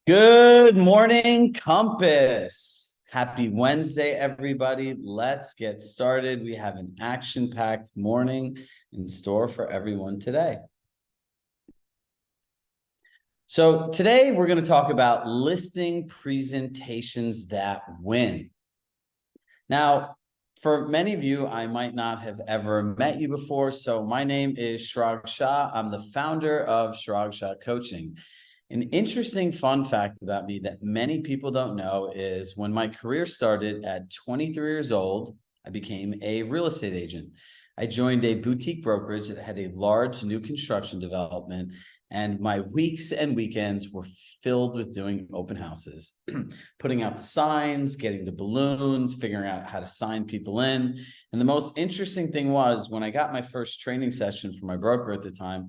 Good morning, Compass. Happy Wednesday, everybody. Let's get started. We have an action-packed morning in store for everyone today. So today we're going to talk about listing presentations that win. Now, for many of you, I might not have ever met you before. So my name is Chirag Shah. I'm the founder of Chirag Shah Coaching. An interesting fun fact about me that many people don't know is when my career started at 23 years old, I became a real estate agent. I joined a boutique brokerage that had a large new construction development, and my weeks and weekends were filled with doing open houses, putting out the signs, getting the balloons, figuring out how to sign people in. And the most interesting thing was when I got my first training session from my broker at the time,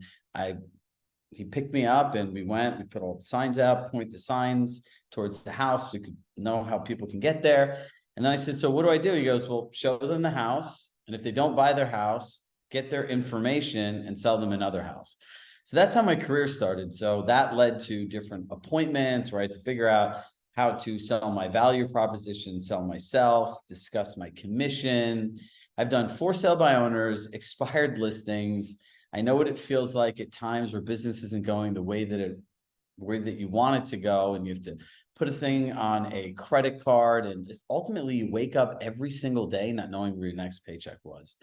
he picked me up and we put all the signs out, point the signs towards the house so you could know how people can get there. And then I said, so what do I do? He goes, well, show them the house. And if they don't buy their house, get their information and sell them another house. So that's how my career started. So that led to different appointments, right? To figure out how to sell my value proposition, sell myself, discuss my commission. I've done for sale by owners, expired listings. I know what it feels like at times where business isn't going the way that you want it to go, and you have to put a thing on a credit card, and ultimately you wake up every single day not knowing where your next paycheck was.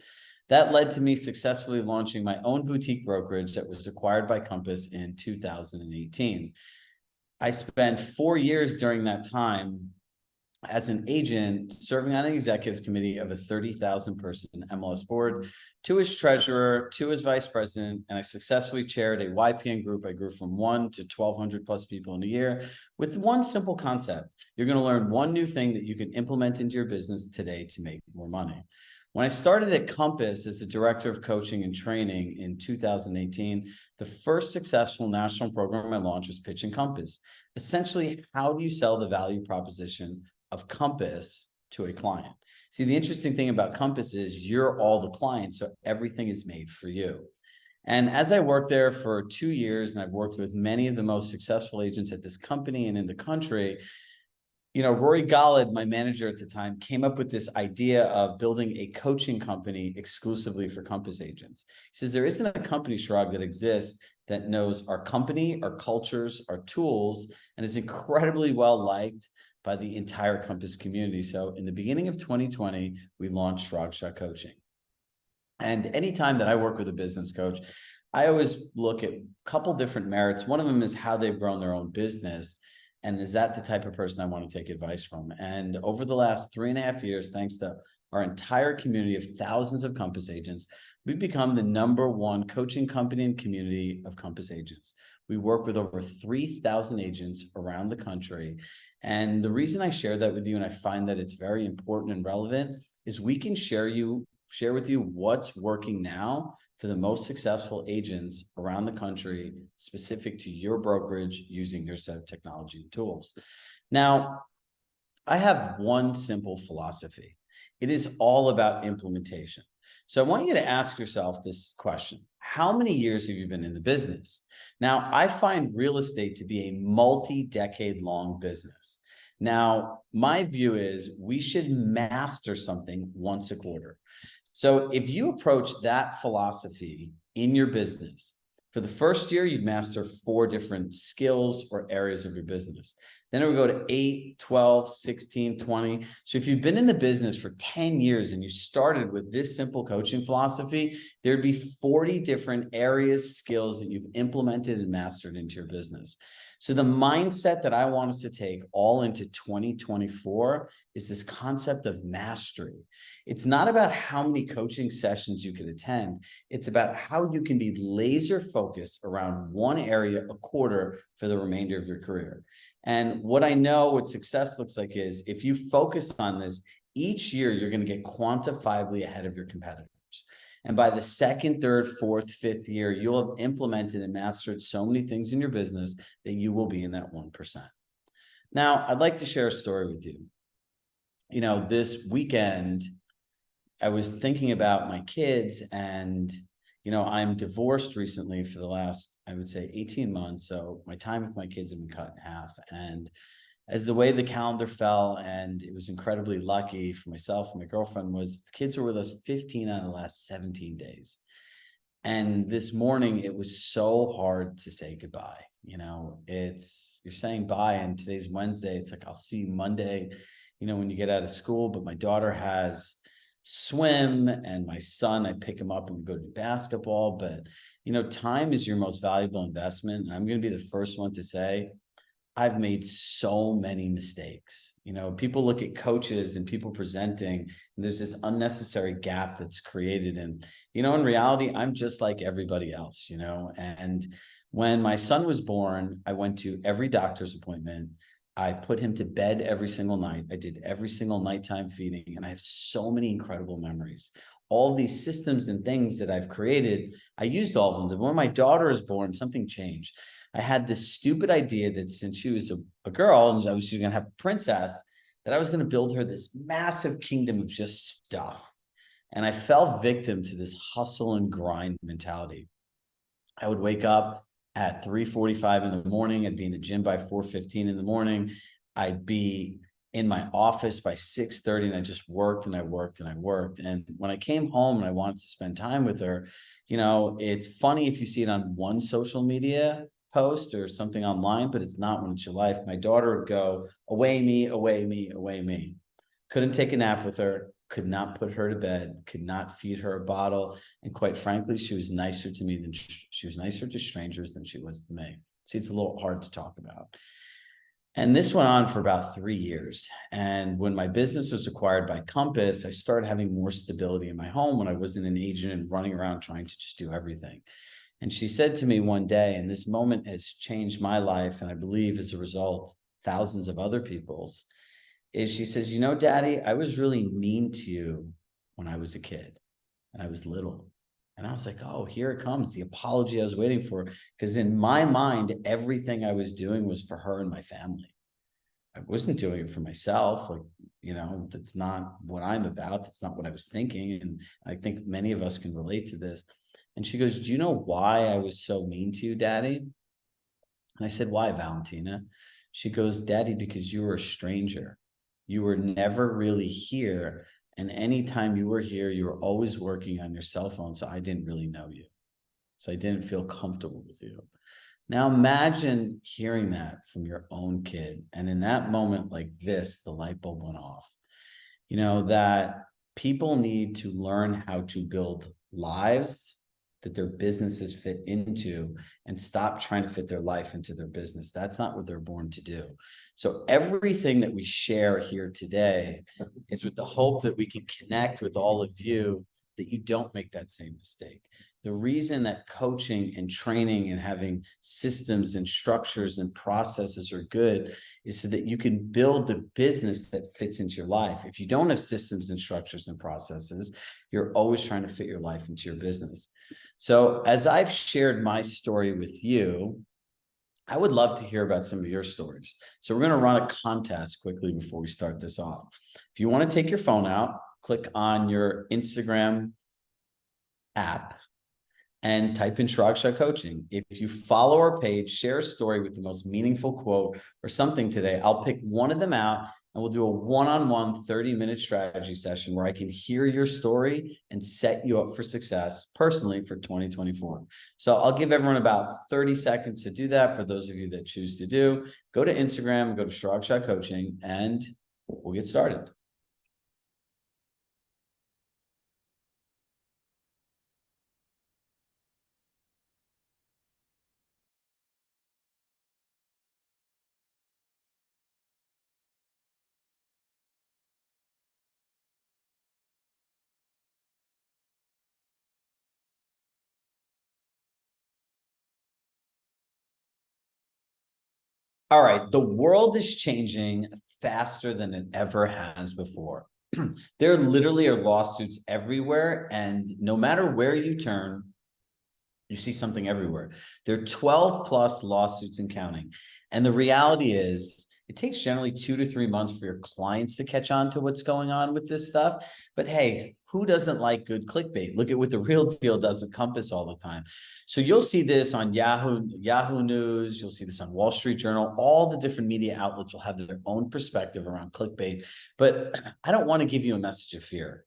That led to me successfully launching my own boutique brokerage that was acquired by Compass in 2018. I spent 4 years during that time as an agent serving on an executive committee of a 30,000 person MLS board, to as treasurer, to as vice president, and I successfully chaired a YPN group. I grew from 1 to 1,200 plus people in a year with one simple concept. You're going to learn one new thing that you can implement into your business today to make more money. When I started at Compass as the director of coaching and training in 2018, the first successful national program I launched was Pitch and Compass. Essentially, how do you sell the value proposition of Compass to a client? See, the interesting thing about Compass is you're all the clients, so everything is made for you. And as I worked there for 2 years, and I've worked with many of the most successful agents at this company and in the country, Rory Gollad, my manager at the time, came up with this idea of building a coaching company exclusively for Compass agents. He says, there isn't a company, Chirag, that exists that knows our company, our cultures, our tools, and is incredibly well liked by the entire Compass community. So in the beginning of 2020, we launched Chirag Shah Coaching. And anytime that I work with a business coach, I always look at a couple different merits. One of them is how they've grown their own business. And is that the type of person I want to take advice from? And over the last 3.5 years, thanks to our entire community of thousands of Compass agents, we've become the #1 coaching company and community of Compass agents. We work with over 3,000 agents around the country. And the reason I share that with you, and I find that it's very important and relevant, is we can share with you what's working now for the most successful agents around the country, specific to your brokerage, using your set of technology and tools. Now, I have one simple philosophy. It is all about implementation. So I want you to ask yourself this question. How many years have you been in the business? Now, I find real estate to be a multi-decade long business. Now, my view is we should master something once a quarter. So if you approach that philosophy in your business, for the first year, you'd master 4 different skills or areas of your business. Then it would go to 8, 12, 16, 20. So if you've been in the business for 10 years and you started with this simple coaching philosophy, there'd be 40 different areas, skills that you've implemented and mastered into your business. So the mindset that I want us to take all into 2024 is this concept of mastery. It's not about how many coaching sessions you can attend. It's about how you can be laser focused around one area a quarter for the remainder of your career. And what I know what success looks like is if you focus on this, each year you're going to get quantifiably ahead of your competitors. And by the second, third, fourth, fifth year, you'll have implemented and mastered so many things in your business that you will be in that 1%. Now, I'd like to share a story with you. This weekend, I was thinking about my kids, and I'm divorced recently for the last, I would say 18 months. So my time with my kids have been cut in half. And as the way the calendar fell, and it was incredibly lucky for myself and my girlfriend, was the kids were with us 15 out of the last 17 days. And this morning, it was so hard to say goodbye. You're saying bye, and today's Wednesday. It's like, I'll see you Monday, when you get out of school. But my daughter has swim, and my son, I pick him up and we go to basketball. But, time is your most valuable investment. And I'm going to be the first one to say, I've made so many mistakes. People look at coaches and people presenting, and there's this unnecessary gap that's created. And, in reality, I'm just like everybody else, and when my son was born, I went to every doctor's appointment. I put him to bed every single night. I did every single nighttime feeding, and I have so many incredible memories. All these systems and things that I've created, I used all of them. When my daughter was born, something changed. I had this stupid idea that since she was a girl and she was going to have a princess, that I was going to build her this massive kingdom of just stuff. And I fell victim to this hustle and grind mentality. I would wake up at 3:45 in the morning. I'd be in the gym by 4:15 in the morning. I'd be in my office by 6:30, and I just worked and I worked and I worked. And when I came home and I wanted to spend time with her, it's funny if you see it on one social media post or something online, but it's not when it's your life. My daughter would go, away me, away me, away me. Couldn't take a nap with her, could not put her to bed, could not feed her a bottle. And quite frankly, she was nicer to me than she was nicer to strangers than she was to me. See, it's a little hard to talk about. And this went on for about 3 years. And when my business was acquired by Compass, I started having more stability in my home when I wasn't an agent and running around trying to just do everything. And she said to me one day, and this moment has changed my life, and I believe as a result, thousands of other people's, is she says, Daddy, I was really mean to you when I was a kid and I was little. And I was like, oh, here it comes, the apology I was waiting for. Because in my mind, everything I was doing was for her and my family. I wasn't doing it for myself. That's not what I'm about. That's not what I was thinking. And I think many of us can relate to this. And she goes, do you know why I was so mean to you, Daddy? And I said, why, Valentina? She goes, Daddy, because you were a stranger. You were never really here. And anytime you were here, you were always working on your cell phone. So I didn't really know you. So I didn't feel comfortable with you. Now imagine hearing that from your own kid. And in that moment like this, the light bulb went off. That people need to learn how to build lives that their businesses fit into and stop trying to fit their life into their business. That's not what they're born to do. So everything that we share here today is with the hope that we can connect with all of you, that you don't make that same mistake. The reason that coaching and training and having systems and structures and processes are good is so that you can build the business that fits into your life. If you don't have systems and structures and processes, you're always trying to fit your life into your business. So as I've shared my story with you, I would love to hear about some of your stories. So we're going to run a contest quickly before we start this off. If you want to take your phone out, click on your Instagram app and type in Chirag Shah Coaching. If you follow our page, share a story with the most meaningful quote or something today, I'll pick one of them out and we'll do a one-on-one 30-minute strategy session where I can hear your story and set you up for success personally for 2024. So I'll give everyone about 30 seconds to do that. For those of you that choose to do, go to Instagram, go to Chirag Shah Coaching, and we'll get started. All right, the world is changing faster than it ever has before. There literally are lawsuits everywhere, and no matter where you turn, you see something everywhere. There are 12 plus lawsuits and counting. And the reality is, it takes generally 2 to 3 months for your clients to catch on to what's going on with this stuff. But hey, who doesn't like good clickbait? Look at what the Real Deal does with Compass all the time. So you'll see this on Yahoo News. You'll see this on Wall Street Journal. All the different media outlets will have their own perspective around clickbait. But I don't want to give you a message of fear.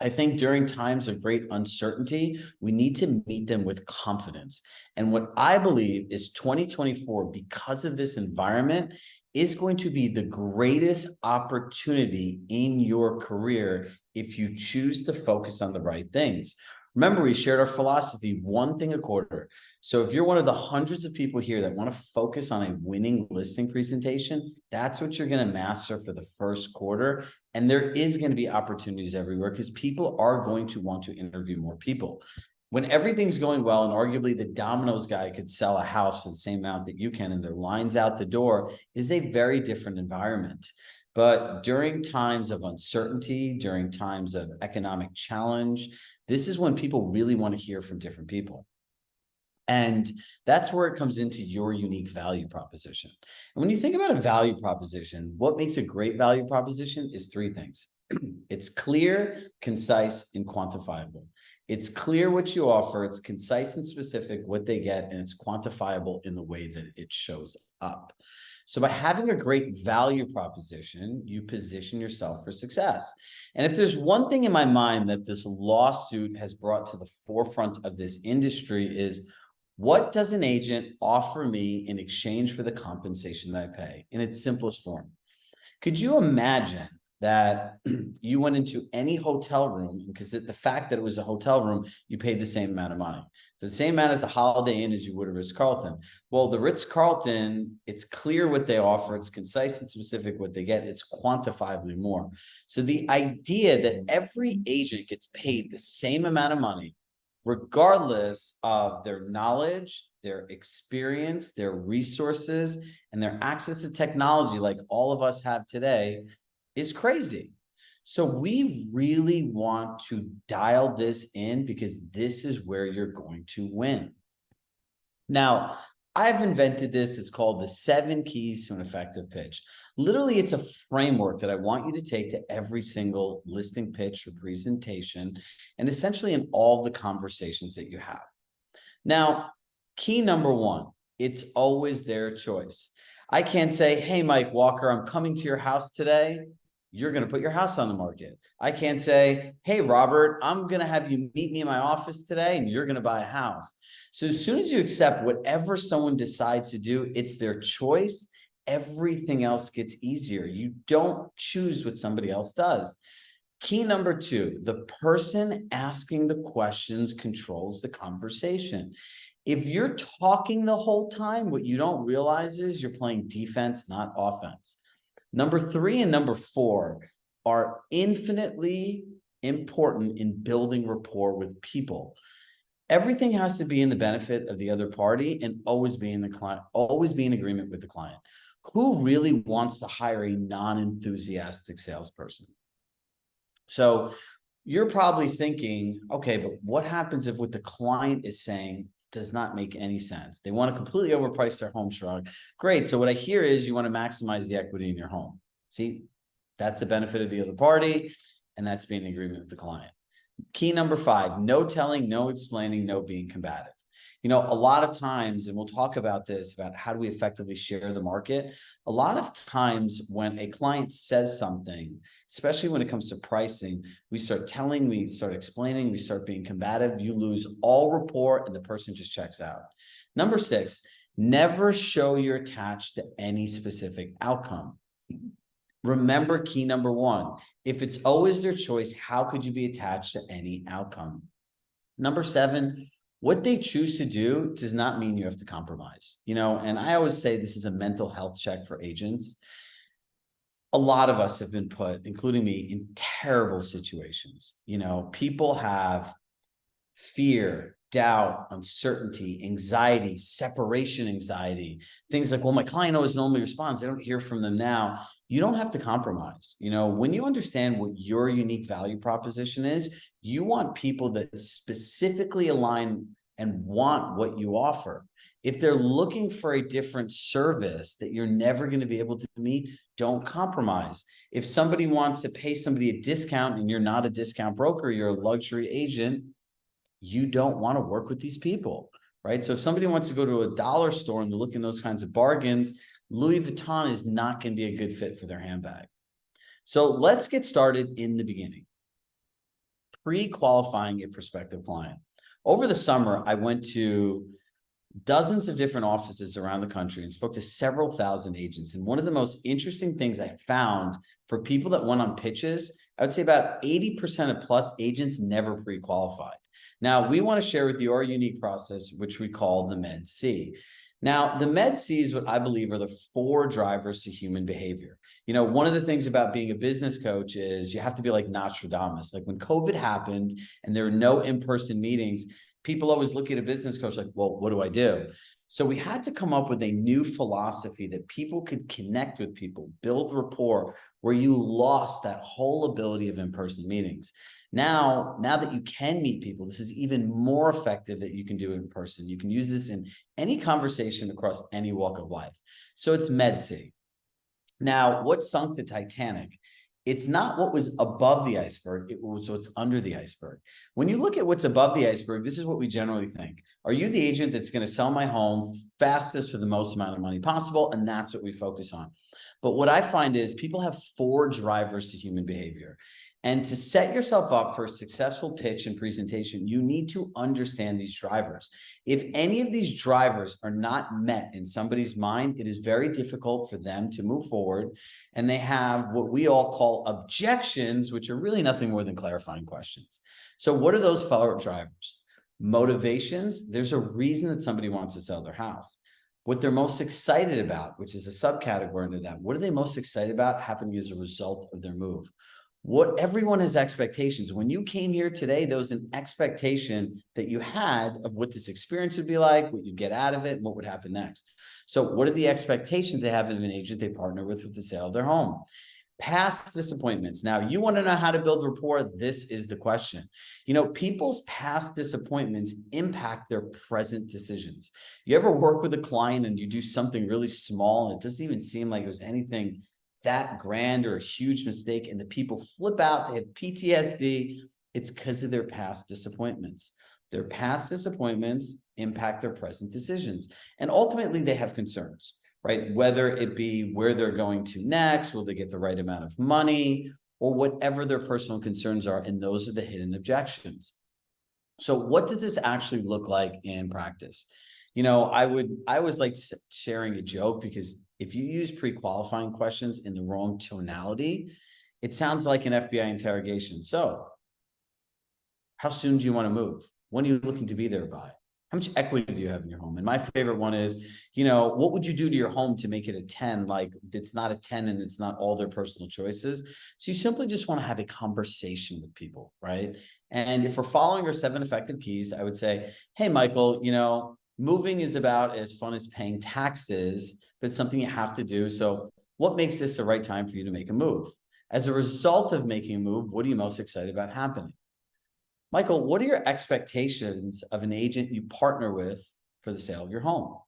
I think during times of great uncertainty, we need to meet them with confidence. And what I believe is 2024, because of this environment, is going to be the greatest opportunity in your career if you choose to focus on the right things. Remember, we shared our philosophy, one thing a quarter. So if you're one of the hundreds of people here that want to focus on a winning listing presentation, that's what you're going to master for the first quarter. And there is going to be opportunities everywhere because people are going to want to interview more people. When everything's going well, and arguably the Domino's guy could sell a house for the same amount that you can, and their lines out the door, is a very different environment. But during times of uncertainty, during times of economic challenge, this is when people really want to hear from different people. And that's where it comes into your unique value proposition. And when you think about a value proposition, what makes a great value proposition is three things. It's clear, concise, and quantifiable. It's clear what you offer, it's concise and specific what they get, and it's quantifiable in the way that it shows up. So by having a great value proposition, you position yourself for success. And if there's one thing in my mind that this lawsuit has brought to the forefront of this industry is, what does an agent offer me in exchange for the compensation that I pay in its simplest form? Could you imagine that you went into any hotel room, because the fact that it was a hotel room, you paid the same amount of money, the same amount as the Holiday Inn as you would a Ritz-Carlton. Well, the Ritz-Carlton, it's clear what they offer. It's concise and specific what they get. It's quantifiably more. So the idea that every agent gets paid the same amount of money, regardless of their knowledge, their experience, their resources, and their access to technology like all of us have today, is crazy. So we really want to dial this in because this is where you're going to win. Now, I've invented this. It's called the 7 keys to an effective pitch. Literally, it's a framework that I want you to take to every single listing pitch or presentation, and essentially in all the conversations that you have. Now, key number 1, it's always their choice. I can't say, hey, Mike Walker, I'm coming to your house today. You're going to put your house on the market. I can't say, hey, Robert, I'm going to have you meet me in my office today and you're going to buy a house. So as soon as you accept whatever someone decides to do, it's their choice. Everything else gets easier. You don't choose what somebody else does. Key number 2, the person asking the questions controls the conversation. If you're talking the whole time, what you don't realize is you're playing defense, not offense. Number 3 and number 4 are infinitely important in building rapport with people. Everything has to be in the benefit of the other party and always be in agreement with the client. Who really wants to hire a non-enthusiastic salesperson? So you're probably thinking, okay, but what happens if what the client is saying does not make any sense? They want to completely overprice their home, Chirag. Great. So what I hear is you want to maximize the equity in your home. See, that's the benefit of the other party, and that's being in agreement with the client. Key number 5, no telling, no explaining, no being combative. You know, a lot of times, and we'll talk about this, about how do we effectively share the market. A lot of times when a client says something, especially when it comes to pricing, we start telling, we start explaining, we start being combative, you lose all rapport and the person just checks out. Number 6, never show you're attached to any specific outcome. Remember key number 1, if it's always their choice, how could you be attached to any outcome? Number 7, what they choose to do does not mean you have to compromise. You know, and I always say this is a mental health check for agents. A lot of us have been put, including me, in terrible situations. You know, people have fear, doubt, uncertainty, anxiety, separation anxiety, things like, well, my client always normally responds. I don't hear from them now. You don't have to compromise. You know, when you understand what your unique value proposition is, you want people that specifically align and want what you offer. If they're looking for a different service that you're never going to be able to meet, don't compromise. If somebody wants to pay somebody a discount and you're not a discount broker, you're a luxury agent, you don't want to work with these people, right? So if somebody wants to go to a dollar store and they're looking at those kinds of bargains, Louis Vuitton is not going to be a good fit for their handbag. So let's get started in the beginning. Pre-qualifying a prospective client. Over the summer, I went to dozens of different offices around the country and spoke to several thousand agents. And one of the most interesting things I found for people that went on pitches, I would say about 80% of plus agents never pre-qualified. Now, we want to share with you our unique process, which we call the Med C. Now, the Med C is what I believe are the 4 drivers to human behavior. You know, one of the things about being a business coach is you have to be like Nostradamus. Like when COVID happened and there were no in-person meetings, people always look at a business coach like, well, what do I do? So we had to come up with a new philosophy that people could connect with people, build rapport, where you lost that whole ability of in-person meetings. Now that you can meet people, this is even more effective that you can do it in person. You can use this in any conversation across any walk of life. So it's MedC. Now, what sunk the Titanic? It's not what was above the iceberg, it was what's under the iceberg. When you look at what's above the iceberg, this is what we generally think. Are you the agent that's going to sell my home fastest for the most amount of money possible? And that's what we focus on. But what I find is people have 4 drivers to human behavior. And to set yourself up for a successful pitch and presentation, you need to understand these drivers. If any of these drivers are not met in somebody's mind, it is very difficult for them to move forward. And they have what we all call objections, which are really nothing more than clarifying questions. So what are those 4 drivers? Motivations. There's a reason that somebody wants to sell their house. What they're most excited about, which is a subcategory into that. What are they most excited about happening as a result of their move? What everyone has expectations. When you came here today, there was an expectation that you had of what this experience would be like, what you'd get out of it, and what would happen next. So what are the expectations they have of an agent they partner with the sale of their home? Past disappointments. Now, you want to know how to build rapport? This is the question. You know, people's past disappointments impact their present decisions. You ever work with a client and you do something really small and it doesn't even seem like it was anything that grand or a huge mistake, and the people flip out, they have PTSD, it's because of their past disappointments. Their past disappointments impact their present decisions. And ultimately, they have concerns, right? Whether it be where they're going to next, will they get the right amount of money, or whatever their personal concerns are, and those are the hidden objections. So what does this actually look like in practice? You know, I always like sharing a joke, because if you use pre-qualifying questions in the wrong tonality, it sounds like an FBI interrogation. So how soon do you want to move? When are you looking to be there by? How much equity do you have in your home? And my favorite one is, you know, what would you do to your home to make it a 10? Like it's not a 10 and it's not all their personal choices. So you simply just want to have a conversation with people, right? And if we're following our 7 effective keys, I would say, hey, Michael, you know, moving is about as fun as paying taxes, but it's something you have to do. So what makes this the right time for you to make a move? As a result of making a move, what are you most excited about happening? Michael, what are your expectations of an agent you partner with for the sale of your home?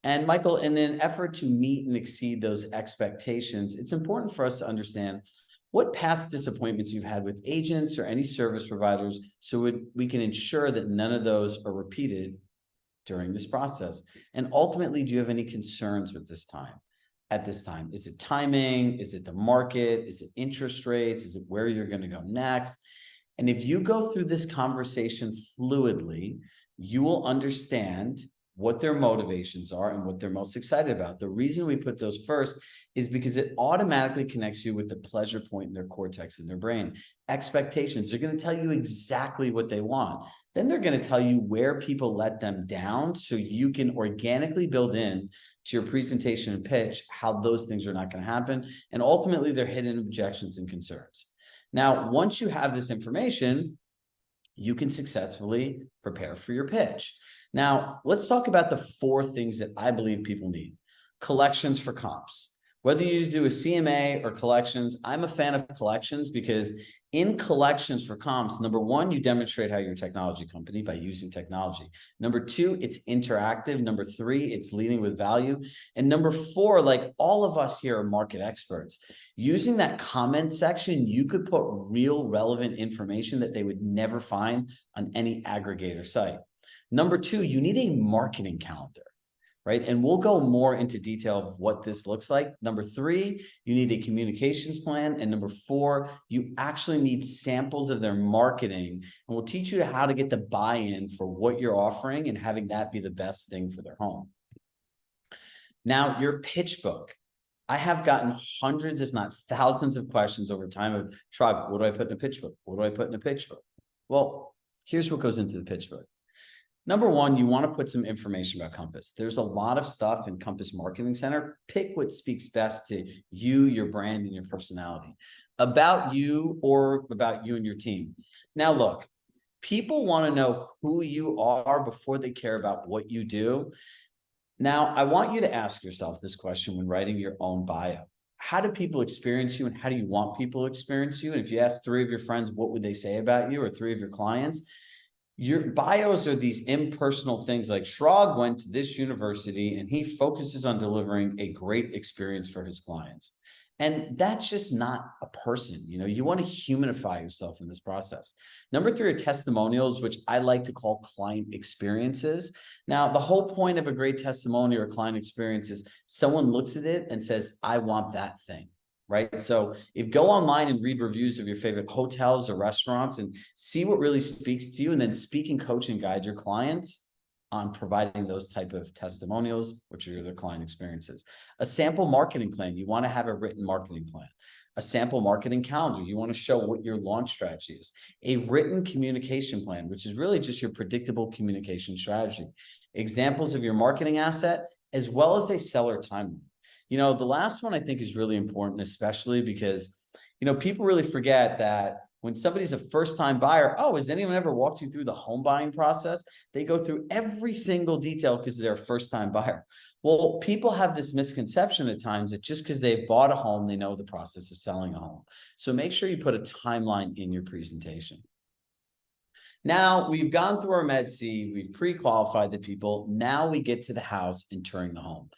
And Michael, in an effort to meet and exceed those expectations, it's important for us to understand what past disappointments you've had with agents or any service providers, so we can ensure that none of those are repeated during this process. And ultimately, do you have any concerns with this time? At this time, is it timing? Is it the market? Is it interest rates? Is it where you're going to go next? And if you go through this conversation fluidly, you will understand what their motivations are and what they're most excited about. The reason we put those first is because it automatically connects you with the pleasure point in their cortex in their brain. Expectations, they're going to tell you exactly what they want. Then they're going to tell you where people let them down, so you can organically build in to your presentation and pitch how those things are not going to happen. And ultimately, they're hidden objections and concerns. Now, once you have this information, you can successfully prepare for your pitch. Now, let's talk about the 4 things that I believe people need. Collections for comps. Whether you do a CMA or collections, I'm a fan of collections because in collections for comps, number one, you demonstrate how you're a technology company by using technology. Number two, it's interactive. Number three, it's leading with value. And number four, like all of us here are market experts. Using that comment section, you could put real relevant information that they would never find on any aggregator site. Number two, you need a marketing calendar, right? And we'll go more into detail of what this looks like. Number three, you need a communications plan. And number four, you actually need samples of their marketing. And we'll teach you how to get the buy-in for what you're offering and having that be the best thing for their home. Now, your pitch book. I have gotten hundreds, if not thousands of questions over time of, Chirag, what do I put in a pitch book? What do I put in a pitch book? Well, here's what goes into the pitch book. Number one, you want to put some information about Compass. There's a lot of stuff in Compass Marketing Center. Pick what speaks best to you, your brand, and your personality. About you or about you and your team. Now, look, people want to know who you are before they care about what you do. Now, I want you to ask yourself this question when writing your own bio. How do people experience you and how do you want people to experience you? And if you ask 3 of your friends, what would they say about you, or 3 of your clients? Your bios are these impersonal things like Chirag went to this university and he focuses on delivering a great experience for his clients. And that's just not a person. You know, you want to humanify yourself in this process. Number 3 are testimonials, which I like to call client experiences. Now, the whole point of a great testimonial or client experience is someone looks at it and says, I want that thing. Right? So if go online and read reviews of your favorite hotels or restaurants and see what really speaks to you, and then speak and coach and guide your clients on providing those type of testimonials, which are their client experiences. A sample marketing plan. You want to have a written marketing plan. A sample marketing calendar. You want to show what your launch strategy is. A written communication plan, which is really just your predictable communication strategy. Examples of your marketing asset, as well as a seller timeline. You know, the last one I think is really important, especially because, you know, people really forget that when somebody's a first-time buyer, oh, has anyone ever walked you through the home buying process? They go through every single detail because they're a first-time buyer. Well, people have this misconception at times that just because they bought a home, they know the process of selling a home. So make sure you put a timeline in your presentation. Now, we've gone through our Med-C, we've pre-qualified the people. Now we get to the house and touring the home.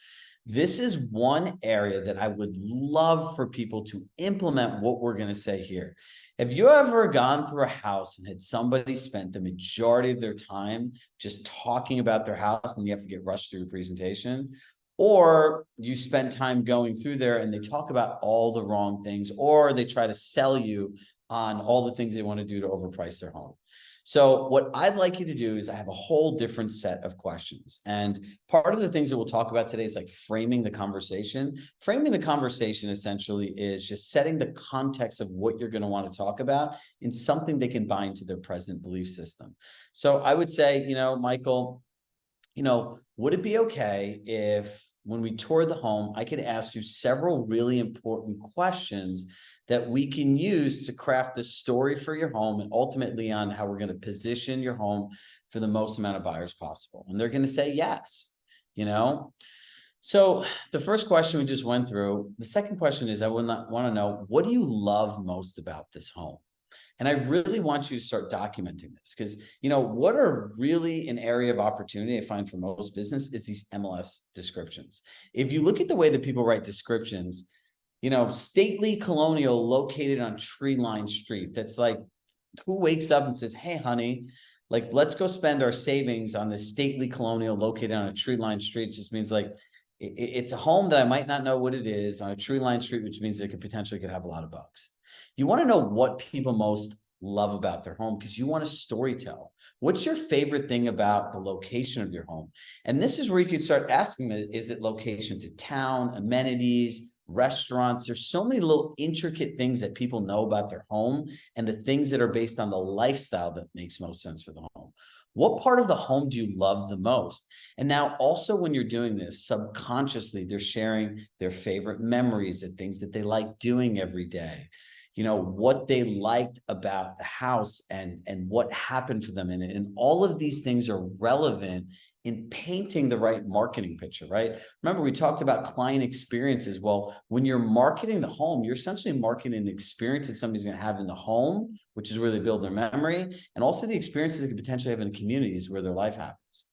This is one area that I would love for people to implement what we're going to say here. Have you ever gone through a house and had somebody spent the majority of their time just talking about their house and you have to get rushed through your presentation? Or you spend time going through there and they talk about all the wrong things, or they try to sell you on all the things they want to do to overprice their home. So what I'd like you to do is I have a whole different set of questions. And part of the things that we'll talk about today is like framing the conversation. Framing the conversation essentially is just setting the context of what you're going to want to talk about in something they can bind to their present belief system. So I would say, you know, Michael, you know, would it be okay if when we tour the home, I could ask you several really important questions that we can use to craft the story for your home and ultimately on how we're going to position your home for the most amount of buyers possible? And they're going to say yes, you know? So the first question we just went through, the second question is, I would want to know, what do you love most about this home? And I really want you to start documenting this because, you know, what are really an area of opportunity I find for most business is these MLS descriptions. If you look at the way that people write descriptions, you know, stately colonial located on tree-lined street. That's like, who wakes up and says, hey, honey, like, let's go spend our savings on this stately colonial located on a tree-lined street. It just means like, it's a home that I might not know what it is on a tree-lined street, which means it could potentially have a lot of bugs. You want to know what people most love about their home because you want to storytell. What's your favorite thing about the location of your home? And this is where you could start asking, is it location to town, amenities, restaurants? There's so many little intricate things that people know about their home and the things that are based on the lifestyle that makes most sense for the home. What part of the home do you love the most? And now also when you're doing this, subconsciously, they're sharing their favorite memories, the things that they like doing every day, you know, what they liked about the house and what happened for them in it. And all of these things are relevant in painting the right marketing picture, right? Remember, we talked about client experiences. Well, when you're marketing the home, you're essentially marketing the experience that somebody's going to have in the home, which is where they build their memory, and also the experiences they could potentially have in communities where their life happens.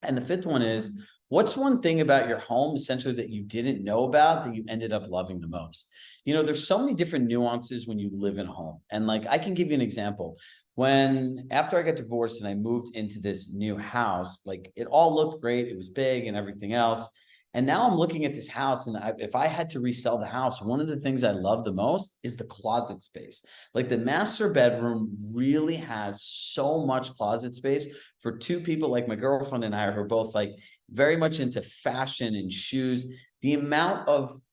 And the fifth one is, what's one thing about your home essentially that you didn't know about that you ended up loving the most? There's so many different nuances when you live in a home. And like, I can give you an example. After I got divorced and I moved into this new house, like it all looked great. It was big and everything else. And now I'm looking at this house, and if I had to resell the house, one of the things I love the most is the closet space. Like the master bedroom really has so much closet space for two people like my girlfriend and I, who are both like very much into fashion and shoes.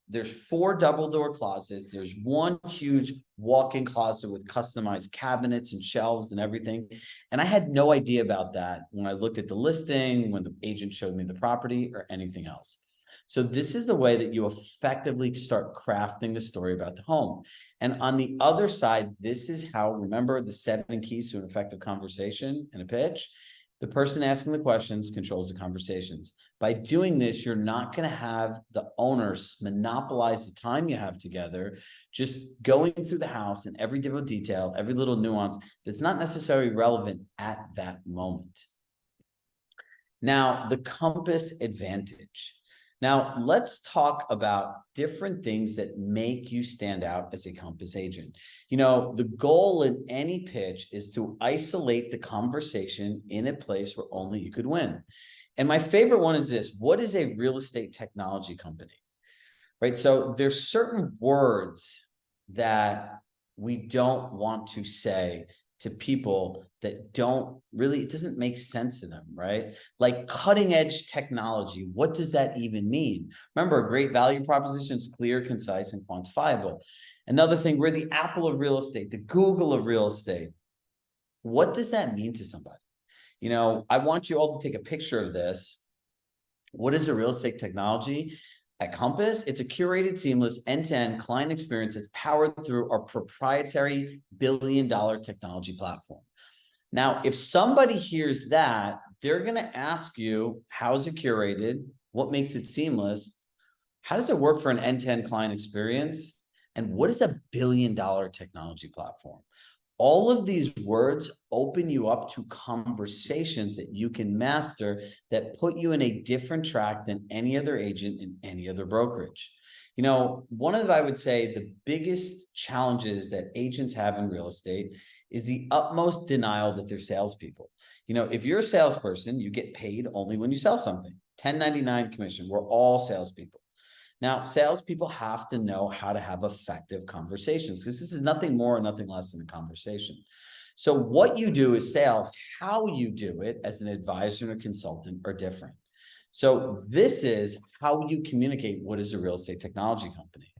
There's 4 double door closets. There's 1 huge walk-in closet with customized cabinets and shelves and everything. And I had no idea about that when I looked at the listing, when the agent showed me the property, or anything else. So this is the way that you effectively start crafting the story about the home. And on the other side, this is how, remember the 7 keys to an effective conversation and a pitch? The person asking the questions controls the conversations. By doing this, you're not going to have the owners monopolize the time you have together, just going through the house and every little detail, every little nuance that's not necessarily relevant at that moment. Now, the compass advantage. Now, let's talk about different things that make you stand out as a compass agent. The goal in any pitch is to isolate the conversation in a place where only you could win. And my favorite one is this: what is a real estate technology company? Right? So there's certain words that we don't want to say to people that it doesn't make sense to them, right? Like cutting edge technology. What does that even mean? Remember, a great value proposition is clear, concise, and quantifiable. Another thing, we're the Apple of real estate, the Google of real estate. What does that mean to somebody? I want you all to take a picture of this. What is a real estate technology? At Compass, it's a curated, seamless, end-to-end client experience that's powered through our proprietary billion-dollar technology platform. Now, if somebody hears that, they're going to ask you, how is it curated? What makes it seamless? How does it work for an end-to-end client experience? And what is a billion-dollar technology platform? All of these words open you up to conversations that you can master that put you in a different track than any other agent in any other brokerage. One of, I would say, the biggest challenges that agents have in real estate is the utmost denial that they're salespeople. If you're a salesperson, you get paid only when you sell something. 1099 commission. We're all salespeople. Now, salespeople have to know how to have effective conversations, because this is nothing more or nothing less than a conversation. So what you do is sales. How you do it as an advisor or consultant are different. So this is how you communicate what is a real estate technology company.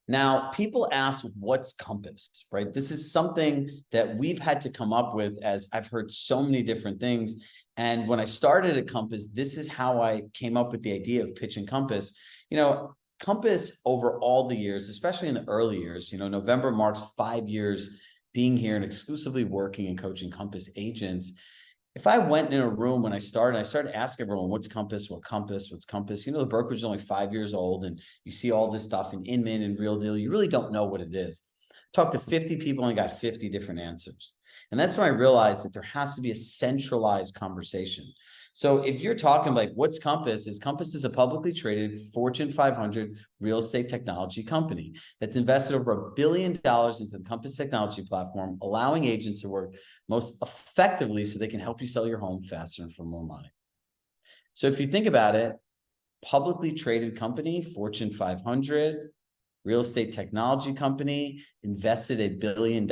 Now, people ask, what's Compass, right? This is something that we've had to come up with, as I've heard so many different things. And when I started at Compass, this is how I came up with the idea of pitching Compass. Compass, over all the years, especially in the early years, November marks 5 years being here and exclusively working and coaching Compass agents. If I went in a room when I started asking everyone, what's Compass? What's Compass? The brokerage is only 5 years old, and you see all this stuff in Inman and Real Deal. You really don't know what it is. Talked to 50 people and got 50 different answers. And that's when I realized that there has to be a centralized conversation. So if you're talking like, what's Compass? Compass is a publicly traded Fortune 500 real estate technology company that's invested over $1 billion into the Compass technology platform, allowing agents to work most effectively so they can help you sell your home faster and for more money. So if you think about it, publicly traded company, Fortune 500, real estate technology company, invested $1 billion.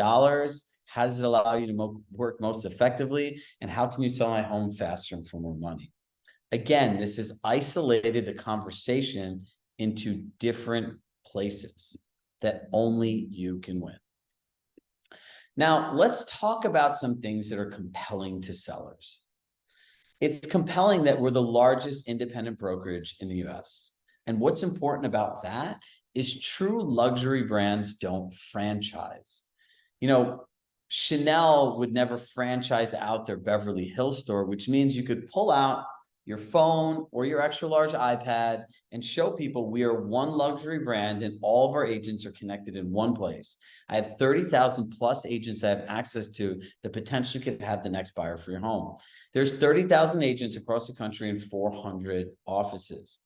How does it allow you to work most effectively? And how can you sell my home faster and for more money? Again, this has isolated the conversation into different places that only you can win. Now, let's talk about some things that are compelling to sellers. It's compelling that we're the largest independent brokerage in the US. And what's important about that is true luxury brands don't franchise. Chanel would never franchise out their Beverly Hills store, which means you could pull out your phone or your extra large iPad and show people we are one luxury brand and all of our agents are connected in one place. I have 30,000 plus agents I have access to that potentially could have the next buyer for your home. There's 30,000 agents across the country in 400 offices.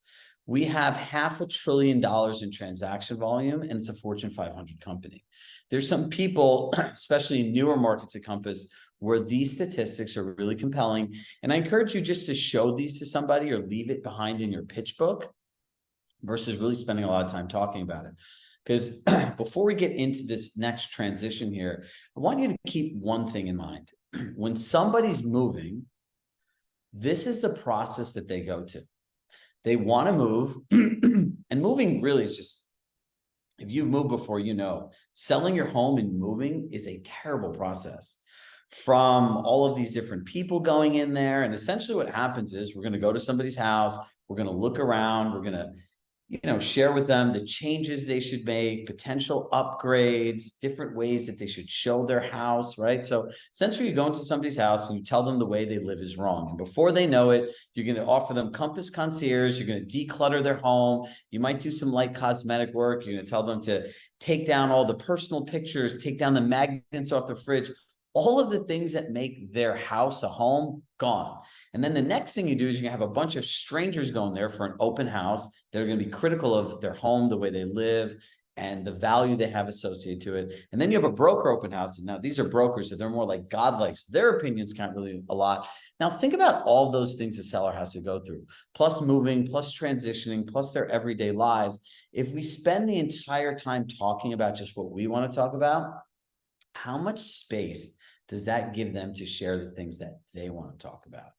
We have $500 billion in transaction volume, and it's a Fortune 500 company. There's some people, especially in newer markets at Compass, where these statistics are really compelling. And I encourage you just to show these to somebody or leave it behind in your pitch book versus really spending a lot of time talking about it. Because before we get into this next transition here, I want you to keep one thing in mind. When somebody's moving, this is the process that they go to. They want to move, and moving really is just, if you've moved before, you know, selling your home and moving is a terrible process. From all of these different people going in there, and essentially what happens is we're going to go to somebody's house, we're going to look around, we're going to share with them the changes they should make, potential upgrades, different ways that they should show their house, right? So essentially you go into somebody's house and you tell them the way they live is wrong. And before they know it, you're going to offer them Compass Concierge. You're going to declutter their home. You might do some light cosmetic work. You're going to tell them to take down all the personal pictures, take down the magnets off the fridge, all of the things that make their house a home, gone. And then the next thing you do is you're gonna have a bunch of strangers going there for an open house that are gonna be critical of their home, the way they live, and the value they have associated to it. And then you have a broker open house. And now these are brokers, so they're more like godlikes. Their opinions count really a lot. Now think about all those things the seller has to go through, plus moving, plus transitioning, plus their everyday lives. If we spend the entire time talking about just what we want to talk about, how much space does that give them to share the things that they want to talk about?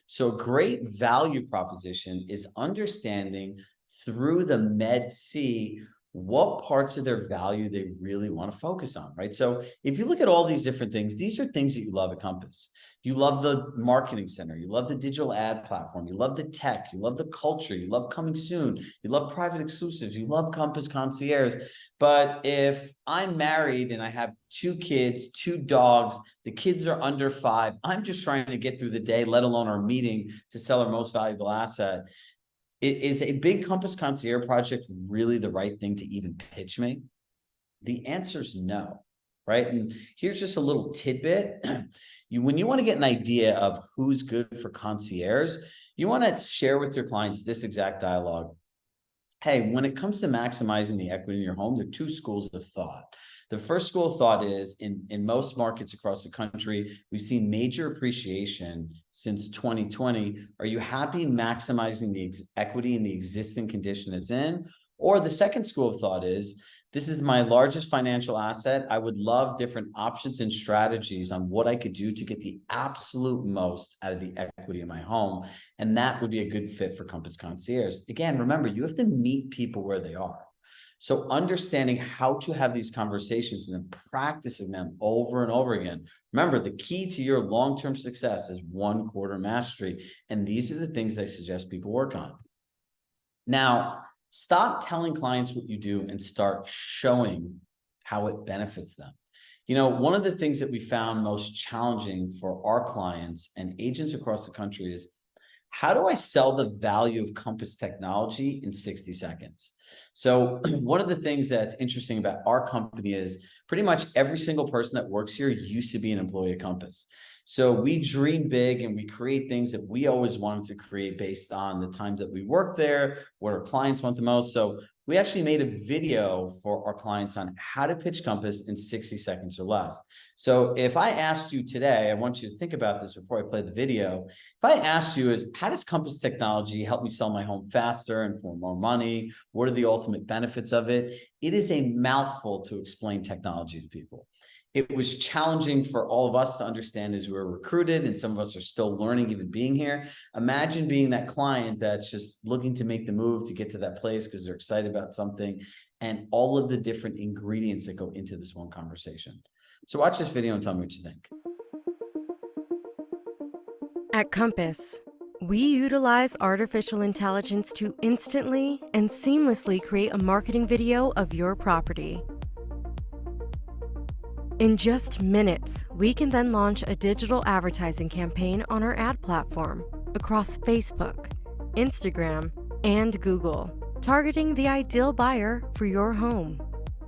So a great value proposition is understanding through the Med-C what parts of their value they really want to focus on, right? So if you look at all these different things, these are things that you love at Compass. You love the marketing center, you love the digital ad platform, you love the tech, you love the culture, you love coming soon, you love private exclusives, you love Compass Concierge. But if I'm married and I have 2 kids, 2 dogs, the kids are under 5, I'm just trying to get through the day, let alone our meeting to sell our most valuable asset. Is a big Compass Concierge project really the right thing to even pitch me? The answer is no, right? And here's just a little tidbit. When you want to get an idea of who's good for concierge, you want to share with your clients this exact dialogue. Hey, when it comes to maximizing the equity in your home, there are 2 schools of thought. The first school of thought is in most markets across the country, we've seen major appreciation since 2020. Are you happy maximizing the equity in the existing condition it's in? Or the second school of thought is, this is my largest financial asset. I would love different options and strategies on what I could do to get the absolute most out of the equity in my home. And that would be a good fit for Compass Concierge. Again, remember, you have to meet people where they are. So understanding how to have these conversations and then practicing them over and over again. Remember, the key to your long-term success is 1 quarter mastery. And these are the things I suggest people work on. Now, stop telling clients what you do and start showing how it benefits them. One of the things that we found most challenging for our clients and agents across the country is, how do I sell the value of Compass technology in 60 seconds? So one of the things that's interesting about our company is pretty much every single person that works here used to be an employee at Compass. So we dream big and we create things that we always wanted to create based on the times that we work there, what our clients want the most. So we actually made a video for our clients on how to pitch Compass in 60 seconds or less. So if I asked you today, I want you to think about this before I play the video. If I asked you how does Compass technology help me sell my home faster and for more money? What are the ultimate benefits of it? It is a mouthful to explain technology to people. It was challenging for all of us to understand as we were recruited, and some of us are still learning even being here. Imagine being that client that's just looking to make the move to get to that place because they're excited about something, and all of the different ingredients that go into this one conversation. So watch this video and tell me what you think. At Compass, we utilize artificial intelligence to instantly and seamlessly create a marketing video of your property. In just minutes, we can then launch a digital advertising campaign on our ad platform across Facebook, Instagram, and Google, targeting the ideal buyer for your home.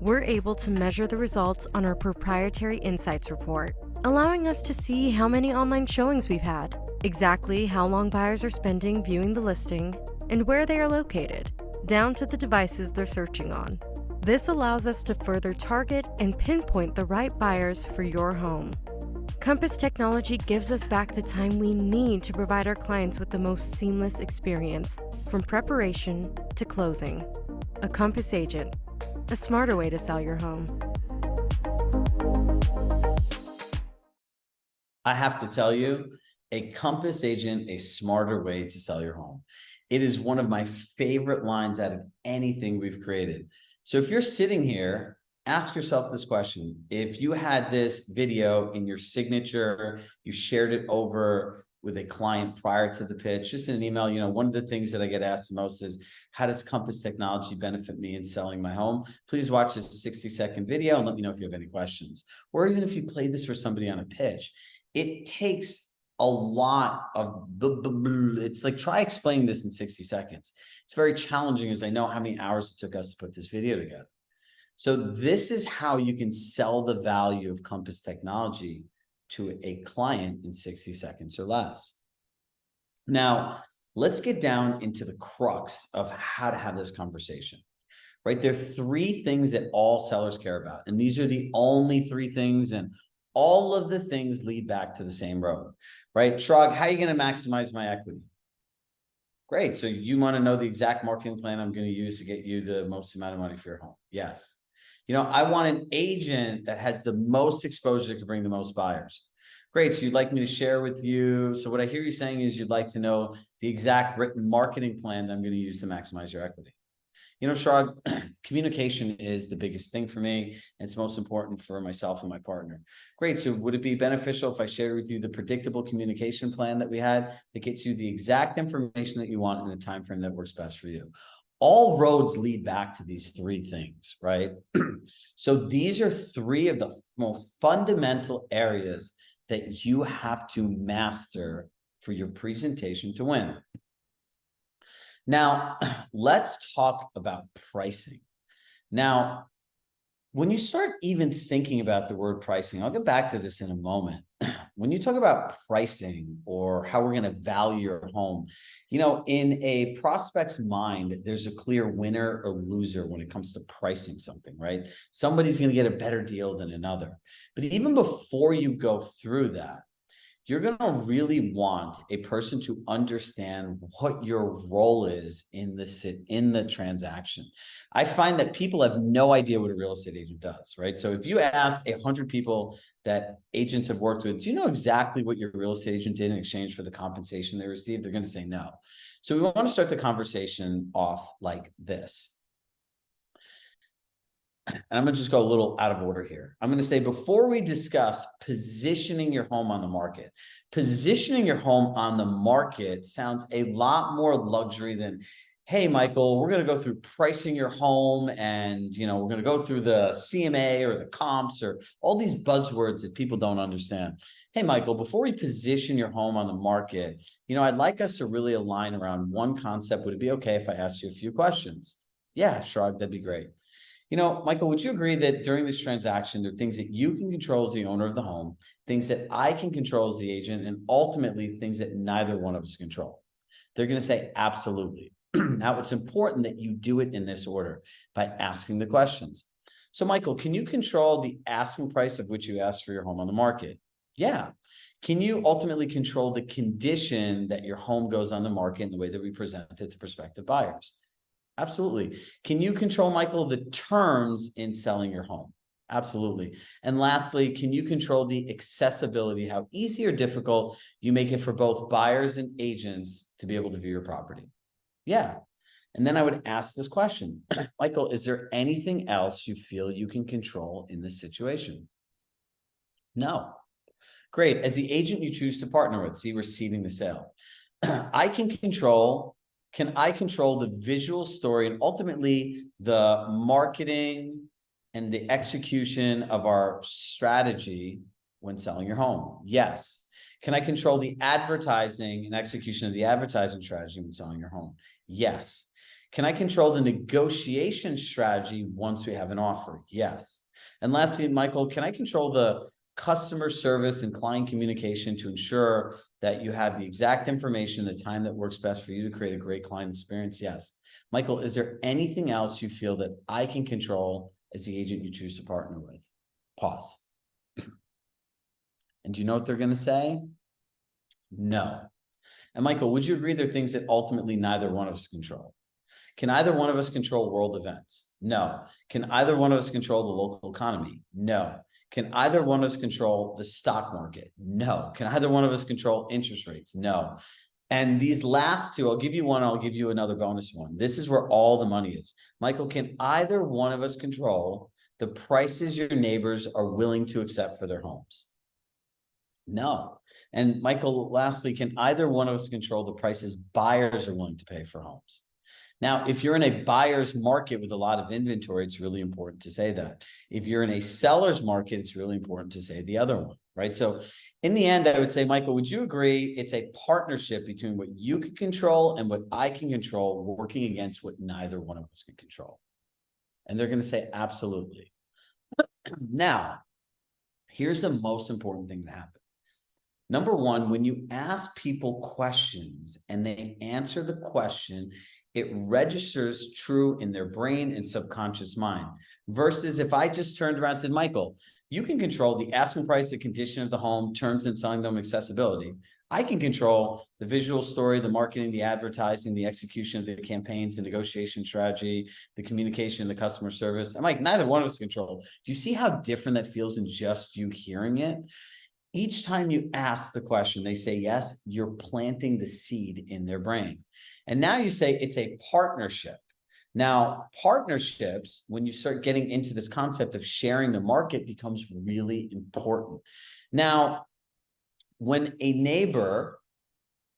We're able to measure the results on our proprietary insights report, allowing us to see how many online showings we've had, exactly how long buyers are spending viewing the listing, and where they are located, down to the devices they're searching on. This allows us to further target and pinpoint the right buyers for your home. Compass technology gives us back the time we need to provide our clients with the most seamless experience, from preparation to closing. A Compass agent, a smarter way to sell your home. I have to tell you, a Compass agent, a smarter way to sell your home. It is one of my favorite lines out of anything we've created. So if you're sitting here, ask yourself this question. If you had this video in your signature, you shared it over with a client prior to the pitch, just in an email, one of the things that I get asked the most is, how does Compass technology benefit me in selling my home? Please watch this 60-second video and let me know if you have any questions. Or even if you played this for somebody on a pitch, it takes a lot of, it's like, try explaining this in 60 seconds. It's very challenging, as I know how many hours it took us to put this video together. So this is how you can sell the value of Compass technology to a client in 60 seconds or less. Now, let's get down into the crux of how to have this conversation, right? There are three things that all sellers care about, and these are the only three things, and all of the things lead back to the same road, right? Chirag, how are you going to maximize my equity? Great. So you want to know the exact marketing plan I'm going to use to get you the most amount of money for your home? Yes. I want an agent that has the most exposure that can bring the most buyers. Great. So you'd like me to share with you. So what I hear you saying is you'd like to know the exact written marketing plan that I'm going to use to maximize your equity. Chirag, communication is the biggest thing for me, and it's most important for myself and my partner. Great. So would it be beneficial if I shared with you the predictable communication plan that we had that gets you the exact information that you want in the time frame that works best for you? All roads lead back to these three things, right? So these are three of the most fundamental areas that you have to master for your presentation to win. Now, let's talk about pricing. Now, when you start even thinking about the word pricing, I'll get back to this in a moment. When you talk about pricing or how we're going to value your home, in a prospect's mind, there's a clear winner or loser when it comes to pricing something, right? Somebody's going to get a better deal than another. But even before you go through that, you're going to really want a person to understand what your role is in the transaction. I find that people have no idea what a real estate agent does, right? So if you ask 100 people that agents have worked with, do you know exactly what your real estate agent did in exchange for the compensation they received? They're going to say no. So we want to start the conversation off like this. And I'm going to just go a little out of order here. I'm going to say, before we discuss positioning your home on the market, positioning your home on the market sounds a lot more luxury than, hey, Michael, we're going to go through pricing your home, and, we're going to go through the CMA or the comps or all these buzzwords that people don't understand. Hey, Michael, before we position your home on the market, I'd like us to really align around one concept. Would it be okay if I asked you a few questions? Yeah, sure, that'd be great. Michael, would you agree that during this transaction, there are things that you can control as the owner of the home, things that I can control as the agent, and ultimately things that neither one of us control? They're going to say, absolutely. Now, it's important that you do it in this order by asking the questions. So, Michael, can you control the asking price of which you ask for your home on the market? Yeah. Can you ultimately control the condition that your home goes on the market in the way that we present it to prospective buyers? Absolutely. Can you control, Michael, the terms in selling your home? Absolutely. And lastly, can you control the accessibility, how easy or difficult you make it for both buyers and agents to be able to view your property? Yeah. And then I would ask this question, Michael, is there anything else you feel you can control in this situation? No. Great. As the agent you choose to partner with, see, we're seeding the sale. Can I control the visual story and ultimately the marketing and the execution of our strategy when selling your home? Yes. Can I control the advertising and execution of the advertising strategy when selling your home? Yes. Can I control the negotiation strategy once we have an offer? Yes. And lastly, Michael, can I control the customer service and client communication to ensure that you have the exact information, the time that works best for you to create a great client experience? Yes. Michael, is there anything else you feel that I can control as the agent you choose to partner with? Pause. And do you know what they're going to say? No. And Michael, would you agree there are things that ultimately neither one of us control? Can either one of us control world events? No. Can either one of us control the local economy? No. Can either one of us control the stock market? No. Can either one of us control interest rates? No. And these last two, I'll give you one, I'll give you another bonus one. This is where all the money is. Michael, can either one of us control the prices your neighbors are willing to accept for their homes? No. And Michael, lastly, can either one of us control the prices buyers are willing to pay for homes? Now, if you're in a buyer's market with a lot of inventory, it's really important to say that. If you're in a seller's market, it's really important to say the other one, right? So in the end, I would say, Michael, would you agree it's a partnership between what you can control and what I can control, working against what neither one of us can control? And they're going to say, absolutely. Now, here's the most important thing to happen. Number one, when you ask people questions and they answer the question, it registers true in their brain and subconscious mind. Versus if I just turned around and said, Michael, you can control the asking price, the condition of the home, terms and selling them, accessibility. I can control the visual story, the marketing, the advertising, the execution of the campaigns, the negotiation strategy, the communication, the customer service. I'm like, neither one of us control. Do you see how different that feels in just you hearing it? Each time you ask the question, they say yes, you're planting the seed in their brain. And now you say it's a partnership. Now, partnerships, when you start getting into this concept of sharing the market, becomes really important. Now, when a neighbor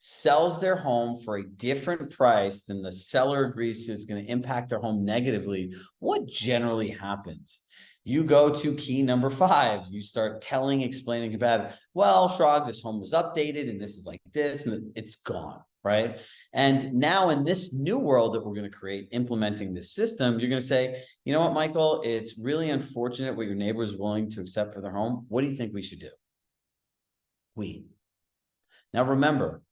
sells their home for a different price than the seller agrees to, it's going to impact their home negatively, what generally happens? You go to key number 5. You start explaining about it. Well, Chirag, this home was updated and this is like this, and it's gone, right? And now in this new world that we're going to create, implementing this system, you're going to say, you know what, Michael, it's really unfortunate what your neighbor is willing to accept for their home. What do you think we should do? Now, remember,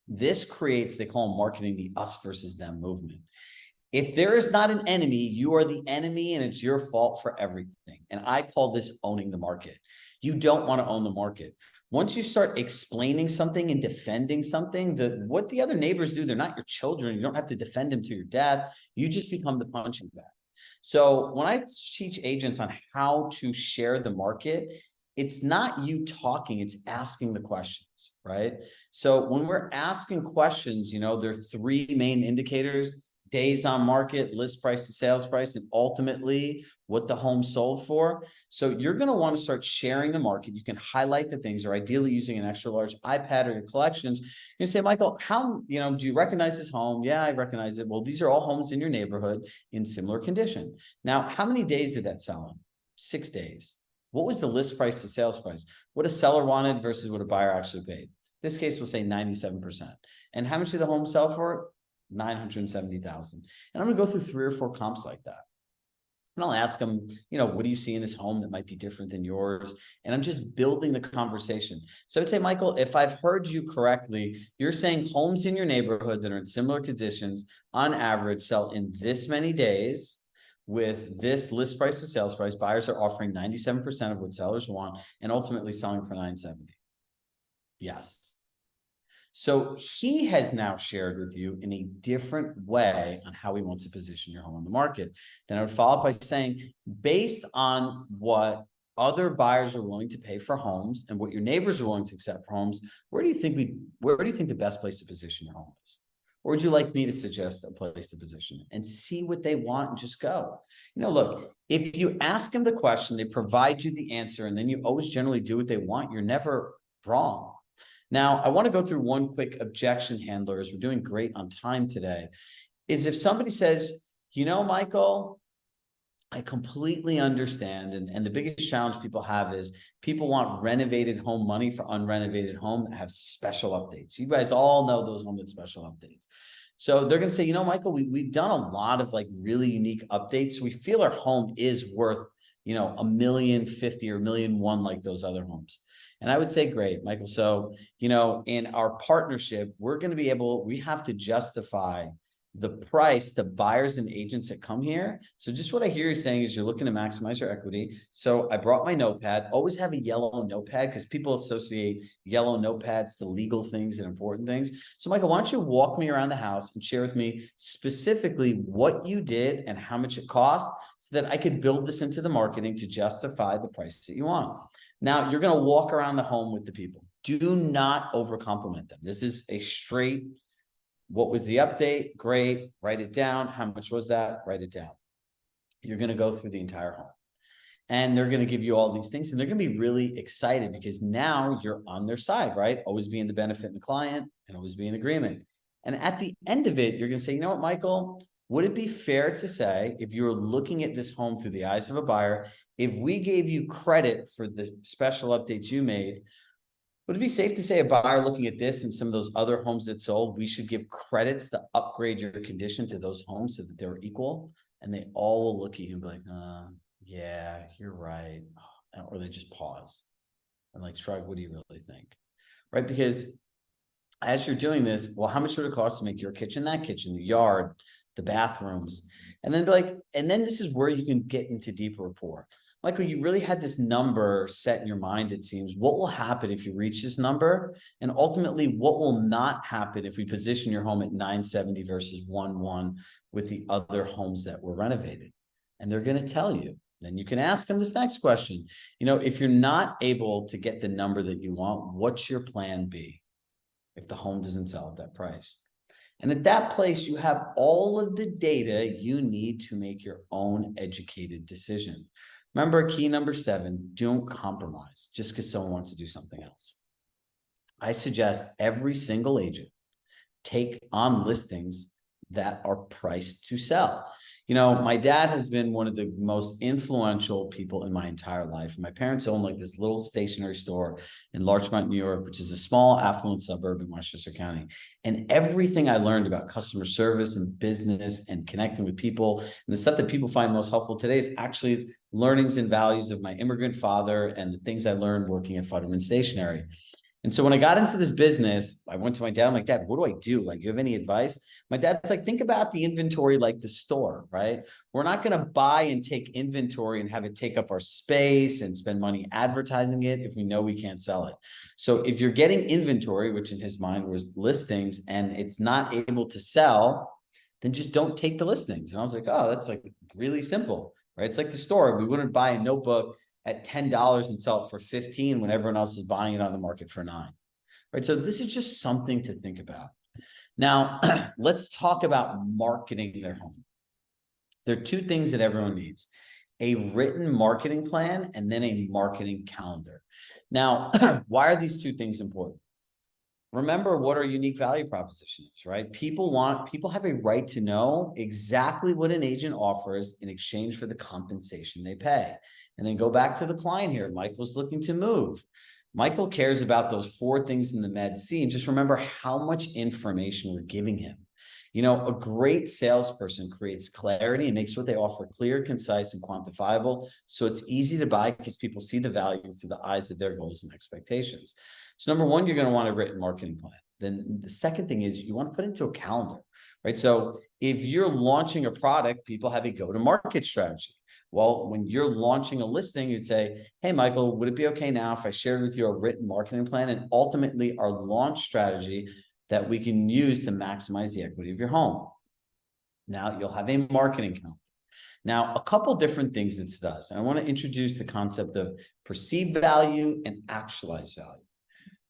this creates, they call marketing the us versus them movement. If there is not an enemy, you are the enemy and it's your fault for everything. And I call this owning the market. You don't want to own the market. Once you start explaining something and defending something, what the other neighbors do, they're not your children. You don't have to defend them to your death. You just become the punching bag. So when I teach agents on how to share the market, it's not you talking, it's asking the questions, right? So when we're asking questions, there are 3 main indicators: days on market, list price to sales price, and ultimately what the home sold for. So you're going to want to start sharing the market. You can highlight the things, or ideally using an extra large iPad or your collections. You say, Michael, how, do you recognize this home? Yeah, I recognize it. Well, these are all homes in your neighborhood in similar condition. Now, how many days did that sell in? 6 days. What was the list price to sales price? What a seller wanted versus what a buyer actually paid. This case will say 97%. And how much did the home sell for? 970,000. And I'm going to go through 3 or 4 comps like that. And I'll ask them, what do you see in this home that might be different than yours? And I'm just building the conversation. So I'd say, Michael, if I've heard you correctly, you're saying homes in your neighborhood that are in similar conditions on average sell in this many days with this list price to sales price. Buyers are offering 97% of what sellers want and ultimately selling for 970. Yes. So he has now shared with you in a different way on how he wants to position your home on the market. Then I would follow up by saying, based on what other buyers are willing to pay for homes and what your neighbors are willing to accept for homes, where do you think the best place to position your home is? Or would you like me to suggest a place to position it and see what they want and just go? Look, if you ask them the question, they provide you the answer, and then you always generally do what they want, you're never wrong. Now, I want to go through one quick objection handler, as we're doing great on time today, is if somebody says, Michael, I completely understand. And the biggest challenge people have is people want renovated home money for unrenovated home that have special updates. You guys all know those homes with special updates. So they're going to say, you know, Michael, we've done a lot of like really unique updates. We feel our home is worth, you know, $1,050,000 or $1,001,000 like those other homes. And I would say, great, Michael. So, you know, in our partnership, we have to justify the price to buyers and agents that come here. So just what I hear you saying is you're looking to maximize your equity. So I brought my notepad. Always have a yellow notepad because people associate yellow notepads to legal things and important things. So Michael, why don't you walk me around the house and share with me specifically what you did and how much it cost so that I could build this into the marketing to justify the price that you want. Now you're going to walk around the home with the people. Do not overcompliment them. This is a straight, what was the update? Great. Write it down. How much was that? Write it down. You're going to go through the entire home. And they're going to give you all these things. And they're going to be really excited because now you're on their side, right? Always being the benefit in the client and always be in agreement. And at the end of it, you're going to say, you know what, Michael, would it be fair to say, if you were looking at this home through the eyes of a buyer, if we gave you credit for the special updates you made, would it be safe to say a buyer looking at this and some of those other homes that sold, we should give credits to upgrade your condition to those homes so that they're equal? And they all will look at you and be like, yeah, you're right. Or they just pause and like, Shrug, what do you really think? Right? Because as you're doing this, well, how much would it cost to make your kitchen, that kitchen, the yard, the bathrooms? And then be like, and then this is where you can get into deeper rapport. Michael, you really had this number set in your mind, it seems. What will happen if you reach this number? And ultimately, what will not happen if we position your home at 970 versus 1.1 with the other homes that were renovated? And they're going to tell you. Then you can ask them this next question. You know, if you're not able to get the number that you want, what's your plan B if the home doesn't sell at that price? And at that place, you have all of the data you need to make your own educated decision. Remember, key number 7, don't compromise just because someone wants to do something else. I suggest every single agent take on listings that are priced to sell. You know, my dad has been one of the most influential people in my entire life. My parents own like this little stationery store in Larchmont, New York, which is a small affluent suburb in Westchester County. And everything I learned about customer service and business and connecting with people and the stuff that people find most helpful today is actually learnings and values of my immigrant father and the things I learned working at Futterman Stationery. And so when I got into this business, I went to my dad. I'm like, Dad, what do I do? Like, you have any advice? My dad's like, think about the inventory like the store, right? We're not going to buy and take inventory and have it take up our space and spend money advertising it if we know we can't sell it. So if you're getting inventory, which in his mind was listings, and it's not able to sell, then just don't take the listings. And I was like, oh, that's like really simple, right? It's like the store. We wouldn't buy a notebook at $10 and sell it for $15 when everyone else is buying it on the market for $9, right? So this is just something to think about. Now, let's talk about marketing their home. There are 2 things that everyone needs: a written marketing plan and then a marketing calendar. Now, why are these 2 things important? Remember what our unique value proposition is, right? People have a right to know exactly what an agent offers in exchange for the compensation they pay. And then go back to the client here. Michael's looking to move. Michael cares about those 4 things in the Med C. And just remember how much information we're giving him. You know, a great salesperson creates clarity and makes what they offer clear, concise, and quantifiable. So it's easy to buy because people see the value through the eyes of their goals and expectations. So number 1, you're going to want a written marketing plan. Then the second thing is you want to put into a calendar, right? So if you're launching a product, people have a go-to-market strategy. Well, when you're launching a listing, you'd say, hey, Michael, would it be okay now if I shared with you a written marketing plan and ultimately our launch strategy that we can use to maximize the equity of your home? Now you'll have a marketing calendar. Now, a couple different things this does. And I want to introduce the concept of perceived value and actualized value.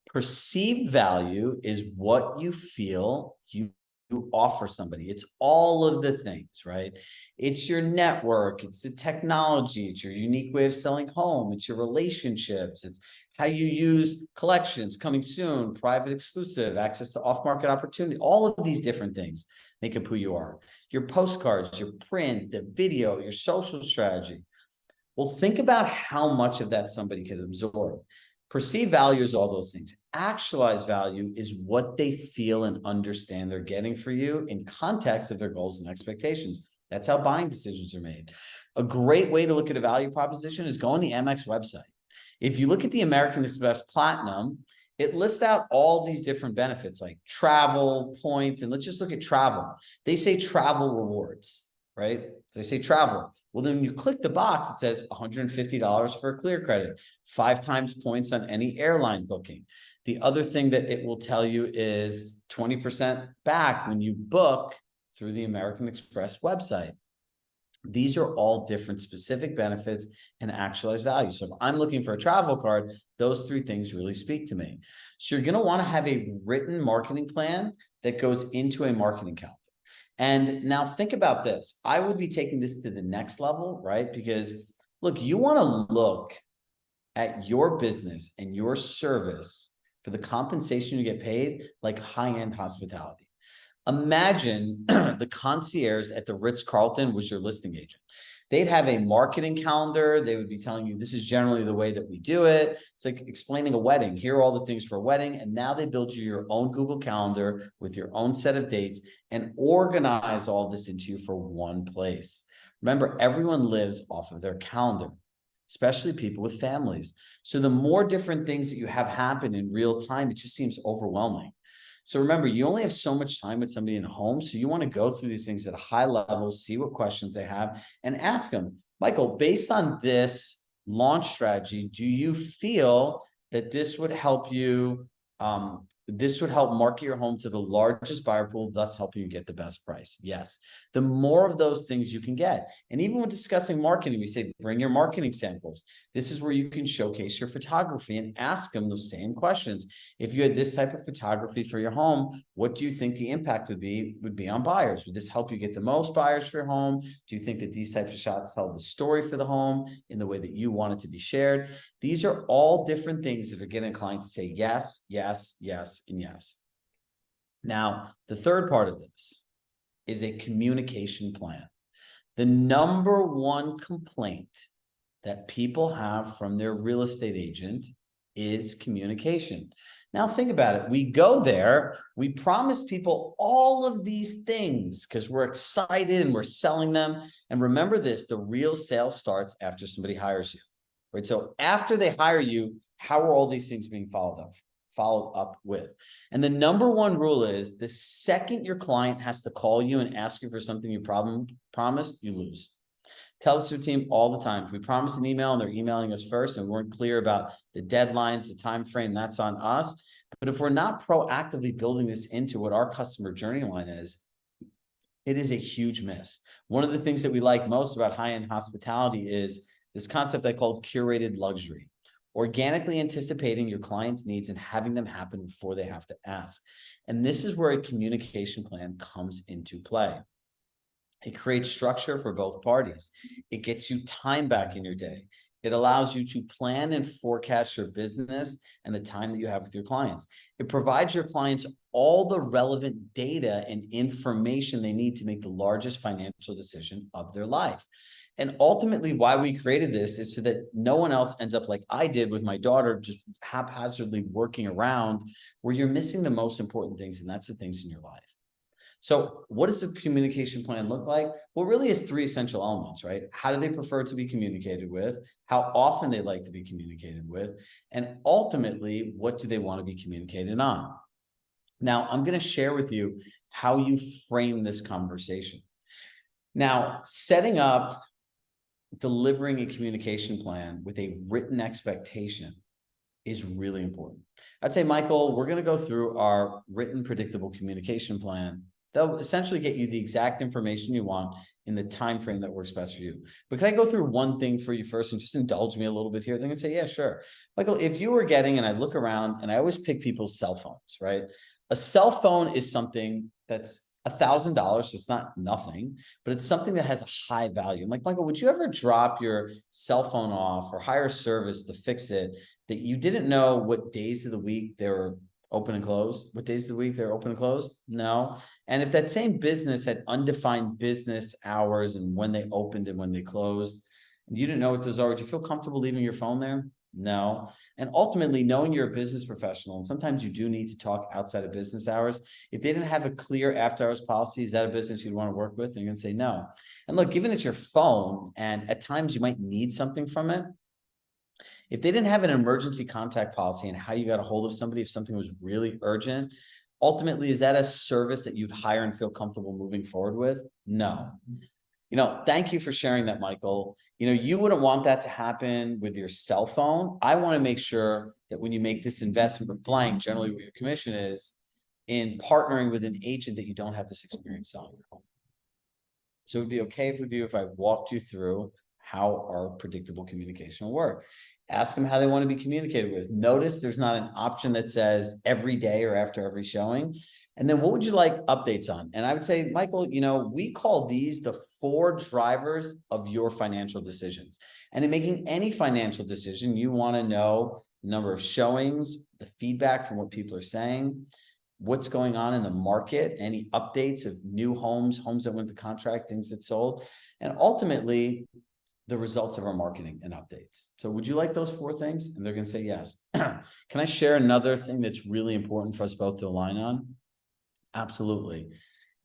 Perceived value is what you feel you offer somebody. It's all of the things, right? It's your network, it's the technology, it's your unique way of selling home, it's your relationships, it's how you use collections coming soon, private exclusive, access to off-market opportunity. All of these different things make up who you are. Your postcards, your print, the video, your social strategy. Well, think about how much of that somebody could absorb. Perceived value is all those things. Actualized value is what they feel and understand they're getting for you in context of their goals and expectations. That's how buying decisions are made. A great way to look at a value proposition is go on the MX website. If you look at the American Express Platinum, it lists out all these different benefits like travel, point, and let's just look at travel. They say travel rewards, right? So they say travel. Well, then when you click the box, it says $150 for a clear credit, 5 times points on any airline booking. The other thing that it will tell you is 20% back when you book through the American Express website. These are all different specific benefits and actualized value. So if I'm looking for a travel card, those 3 things really speak to me. So you're going to want to have a written marketing plan that goes into a marketing calendar. And now think about this. I would be taking this to the next level, right? Because look, you want to look at your business and your service for the compensation you get paid like high-end hospitality. Imagine the concierge at the Ritz-Carlton was your listing agent. They'd have a marketing calendar. They would be telling you, this is generally the way that we do it. It's like explaining a wedding. Here are all the things for a wedding. And now they build you your own Google Calendar with your own set of dates and organize all this into you for one place. Remember, everyone lives off of their calendar, especially people with families. So the more different things that you have happen in real time, it just seems overwhelming. So remember, you only have so much time with somebody in a home. So you want to go through these things at a high level, see what questions they have, and ask them, Michael, based on this launch strategy, do you feel that this would help you, this would help market your home to the largest buyer pool, thus helping you get the best price? Yes. The more of those things you can get. And even when discussing marketing, we say, bring your marketing samples. This is where you can showcase your photography and ask them those same questions. If you had this type of photography for your home, what do you think the impact would be on buyers? Would this help you get the most buyers for your home? Do you think that these types of shots tell the story for the home in the way that you want it to be shared? These are all different things that are getting a client to say yes, yes, yes, and yes. Now, the third part of this is a communication plan. The number one complaint that people have from their real estate agent is communication. Now think about it. We go there, we promise people all of these things because we're excited and we're selling them. And remember this, the real sale starts after somebody hires you, right? So after they hire you, how are all these things being followed up with? And the number one rule is the second your client has to call you and ask you for something you promised, you lose. Tell this to your team all the time. If we promise an email and they're emailing us first and we weren't clear about the deadlines, the time frame, that's on us. But if we're not proactively building this into what our customer journey line is, it is a huge miss. One of the things that we like most about high-end hospitality is this concept I call curated luxury. Organically anticipating your client's needs and having them happen before they have to ask. And this is where a communication plan comes into play. It creates structure for both parties. It gets you time back in your day. It allows you to plan and forecast your business and the time that you have with your clients. It provides your clients all the relevant data and information they need to make the largest financial decision of their life. And ultimately, why we created this is so that no one else ends up like I did with my daughter, just haphazardly working around where you're missing the most important things, and that's the things in your life. So what does the communication plan look like? Well, really is 3 essential elements, right? How do they prefer to be communicated with? How often they like to be communicated with? And ultimately, what do they want to be communicated on? Now, I'm going to share with you how you frame this conversation. Now, setting up, delivering a communication plan with a written expectation is really important. I'd say, Michael, we're going to go through our written predictable communication plan. They'll essentially get you the exact information you want in the time frame that works best for you. But can I go through one thing for you first and just indulge me a little bit here? They're going to say, yeah, sure. Michael, if you were getting, and I look around and I always pick people's cell phones, right? A cell phone is something that's $1,000, so it's not nothing, but it's something that has a high value. I'm like, Michael, would you ever drop your cell phone off or hire a service to fix it that you didn't know what days of the week they were open and closed? What days of the week they're open and closed? No. And if that same business had undefined business hours and when they opened and when they closed, and you didn't know what those are, would you feel comfortable leaving your phone there? No. And ultimately, knowing you're a business professional, and sometimes you do need to talk outside of business hours. If they didn't have a clear after hours policy, is that a business you'd want to work with? And you're going to say no. And look, given it's your phone, and at times you might need something from it, if they didn't have an emergency contact policy and how you got a hold of somebody if something was really urgent, ultimately, is that a service that you'd hire and feel comfortable moving forward with? No. Thank you for sharing that, Michael. You wouldn't want that to happen with your cell phone. I want to make sure that when you make this investment with blank, generally what your commission is, in partnering with an agent that you don't have this experience selling your home. So it would be okay with you if I walked you through how our predictable communication will work. Ask them how they want to be communicated with. Notice there's not an option that says every day or after every showing. And then what would you like updates on? And I would say, Michael, we call these the 4 drivers of your financial decisions. And in making any financial decision, you want to know the number of showings, the feedback from what people are saying, what's going on in the market, any updates of new homes that went to contract, things that sold, and ultimately the results of our marketing and updates. So would you like those 4 things? And they're going to say yes. Can I share another thing that's really important for us both to align on? Absolutely.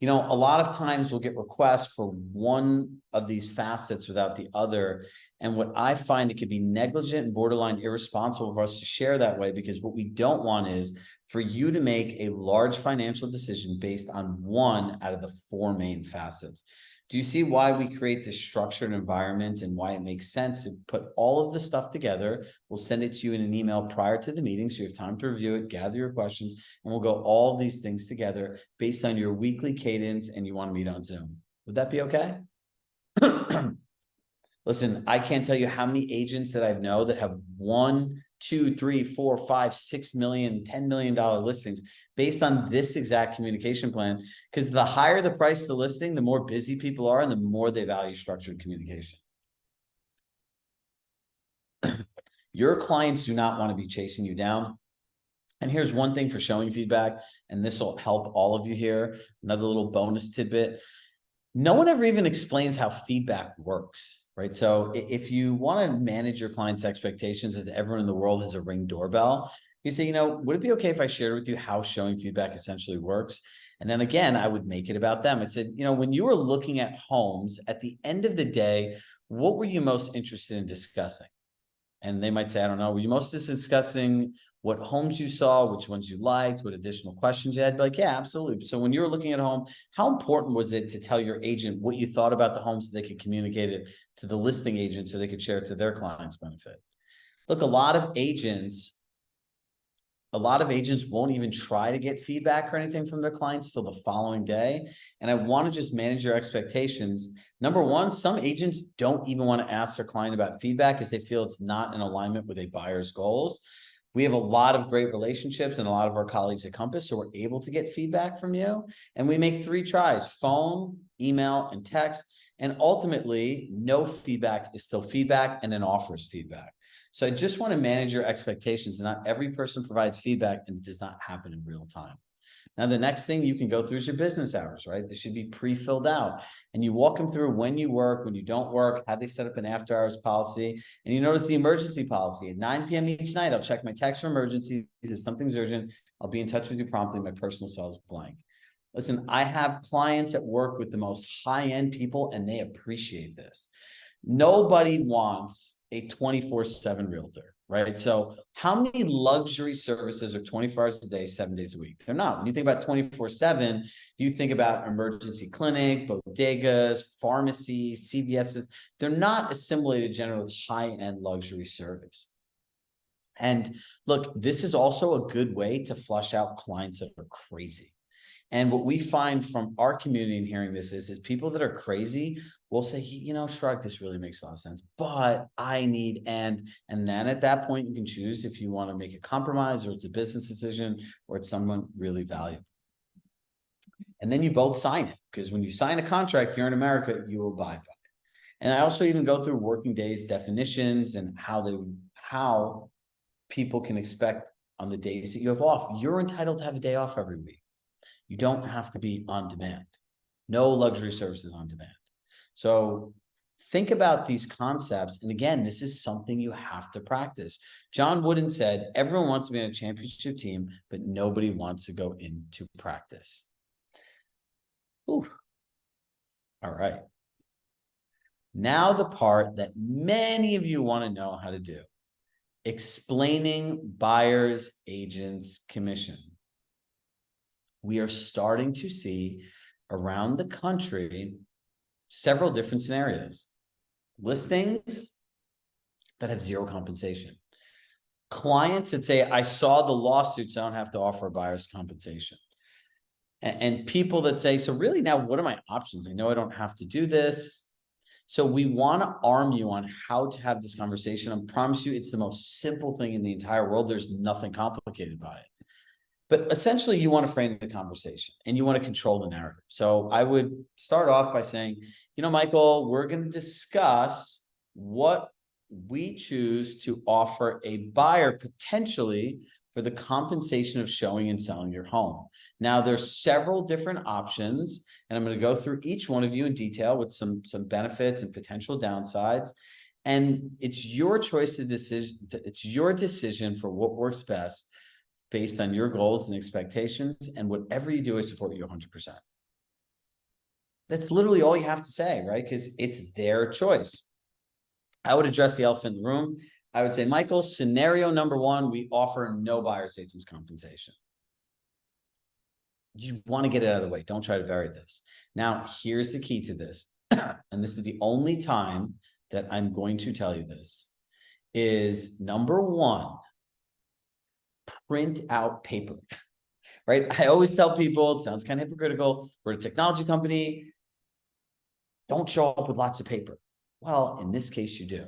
A lot of times we'll get requests for one of these facets without the other. And what I find, it could be negligent and borderline irresponsible for us to share that way, because what we don't want is for you to make a large financial decision based on one out of the 4 main facets. Do you see why we create this structured environment and why it makes sense to put all of the stuff together? We'll send it to you in an email prior to the meeting, so you have time to review it, gather your questions, and we'll go all of these things together based on your weekly cadence and you want to meet on Zoom. Would that be okay? Listen, I can't tell you how many agents that I know that have 1, 2, 3, 4, 5, 6 million, $10 million listings based on this exact communication plan. Because the higher the price of the listing, the more busy people are and the more they value structured communication. Your clients do not want to be chasing you down. And here's one thing for showing feedback, and this will help all of you here. Another little bonus tidbit. No one ever even explains how feedback works, right? So if you want to manage your clients' expectations, as everyone in the world has a Ring doorbell, you say, would it be okay if I shared with you how showing feedback essentially works? And then again, I would make it about them. I said, when you were looking at homes, at the end of the day, what were you most interested in discussing? And they might say, I don't know, were you most discussing what homes you saw, which ones you liked, what additional questions you had? Like, yeah, absolutely. So when you were looking at a home, how important was it to tell your agent what you thought about the home so they could communicate it to the listing agent so they could share it to their clients' benefit? Look, a lot of agents won't even try to get feedback or anything from their clients till the following day. And I want to just manage your expectations. Number one, some agents don't even want to ask their client about feedback because they feel it's not in alignment with a buyer's goals. We have a lot of great relationships and a lot of our colleagues at Compass, so we're able to get feedback from you. And we make 3 tries: phone, email, and text. And ultimately, no feedback is still feedback, and an offer is feedback. So I just want to manage your expectations. Not every person provides feedback, and it does not happen in real time. Now, the next thing you can go through is your business hours, right? They should be pre-filled out. And you walk them through when you work, when you don't work, how they set up an after hours policy. And you notice the emergency policy. At 9 p.m. each night, I'll check my text for emergencies. If something's urgent, I'll be in touch with you promptly. My personal cell is blank. Listen, I have clients that work with the most high-end people, and they appreciate this. Nobody wants a 24/7 realtor, right? So how many luxury services are 24 hours a day, 7 days a week? They're not. When you think about 24/7, you think about emergency clinic, bodegas, pharmacies, CVS's. They're not assimilated generally with high-end luxury service. And look, this is also a good way to flush out clients that are crazy. And what we find from our community in hearing this is people that are crazy will say, Chirag, this really makes a lot of sense, but I need, and then at that point, you can choose if you want to make a compromise, or it's a business decision, or it's someone really valuable. And then you both sign it, because when you sign a contract here in America, you abide by it. And I also even go through working days definitions and how people can expect on the days that you have off. You're entitled to have a day off every week. You don't have to be on demand. No luxury services on demand. So think about these concepts. And again, this is something you have to practice. John Wooden said, everyone wants to be on a championship team, but nobody wants to go into practice. Ooh. All right. Now the part that many of you want to know how to do. Explaining buyer's agent's commission. We are starting to see around the country several different scenarios. Listings that have zero compensation. Clients that say, I saw the lawsuits, I don't have to offer a buyer's compensation. And people that say, so really now what are my options? I know I don't have to do this. So we want to arm you on how to have this conversation. I promise you, it's the most simple thing in the entire world. There's nothing complicated by it. But essentially, you want to frame the conversation and you want to control the narrative. So I would start off by saying, Michael, we're going to discuss what we choose to offer a buyer potentially for the compensation of showing and selling your home. Now, there's several different options, and I'm going to go through each one of you in detail with some benefits and potential downsides. And it's your choice of decision. It's your decision for what works best based on your goals and expectations, and whatever you do, I support you 100%. That's literally all you have to say, right? Because it's their choice. I would address the elephant in the room. I would say, Michael, scenario number one, we offer no buyer's agent's compensation. You want to get it out of the way. Don't try to vary this. Now, here's the key to this. And this is the only time that I'm going to tell you this, is number one, print out paper, right? I always tell people, it sounds kind of hypocritical, we're a technology company, don't show up with lots of paper. Well, in this case, you do.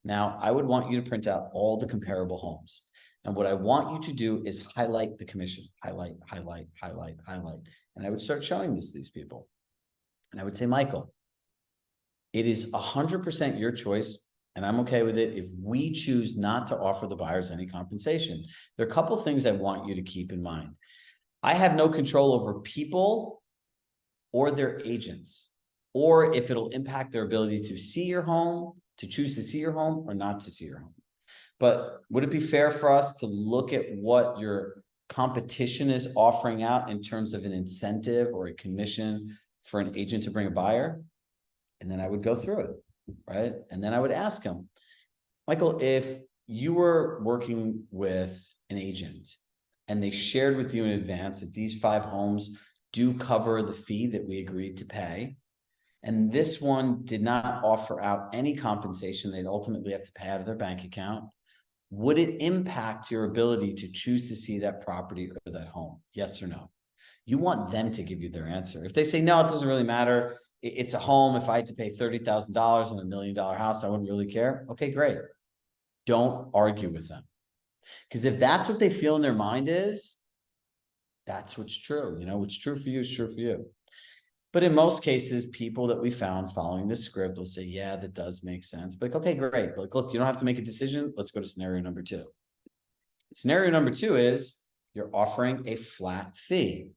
Now, I would want you to print out all the comparable homes. And what I want you to do is highlight the commission, highlight. And I would start showing this to these people. And I would say, Michael, it is 100% your choice, and I'm okay with it if we choose not to offer the buyers any compensation. There are a couple of things I want you to keep in mind. I have no control over people or their agents, or if it'll impact their ability to see your home, to choose to see your home or not to see your home. But would it be fair for us to look at what your competition is offering out in terms of an incentive or a commission for an agent to bring a buyer? And then I would go through it, right? And then I would ask him, Michael, if you were working with an agent and they shared with you in advance that these 5 homes do cover the fee that we agreed to pay, and this one did not offer out any compensation they'd ultimately have to pay out of their bank account, would it impact your ability to choose to see that property or that home? Yes or no? You want them to give you their answer. If they say, no, it doesn't really matter, it's a home. If I had to pay $30,000 on $1 million house, I wouldn't really care. Okay, great. Don't argue with them. Because if that's what they feel in their mind is, that's what's true. What's true for you is true for you. But in most cases, people that we found following the script will say, yeah, that does make sense. But okay, great. Like, look, you don't have to make a decision. Let's go to scenario number 2. Scenario number 2 is you're offering a flat fee.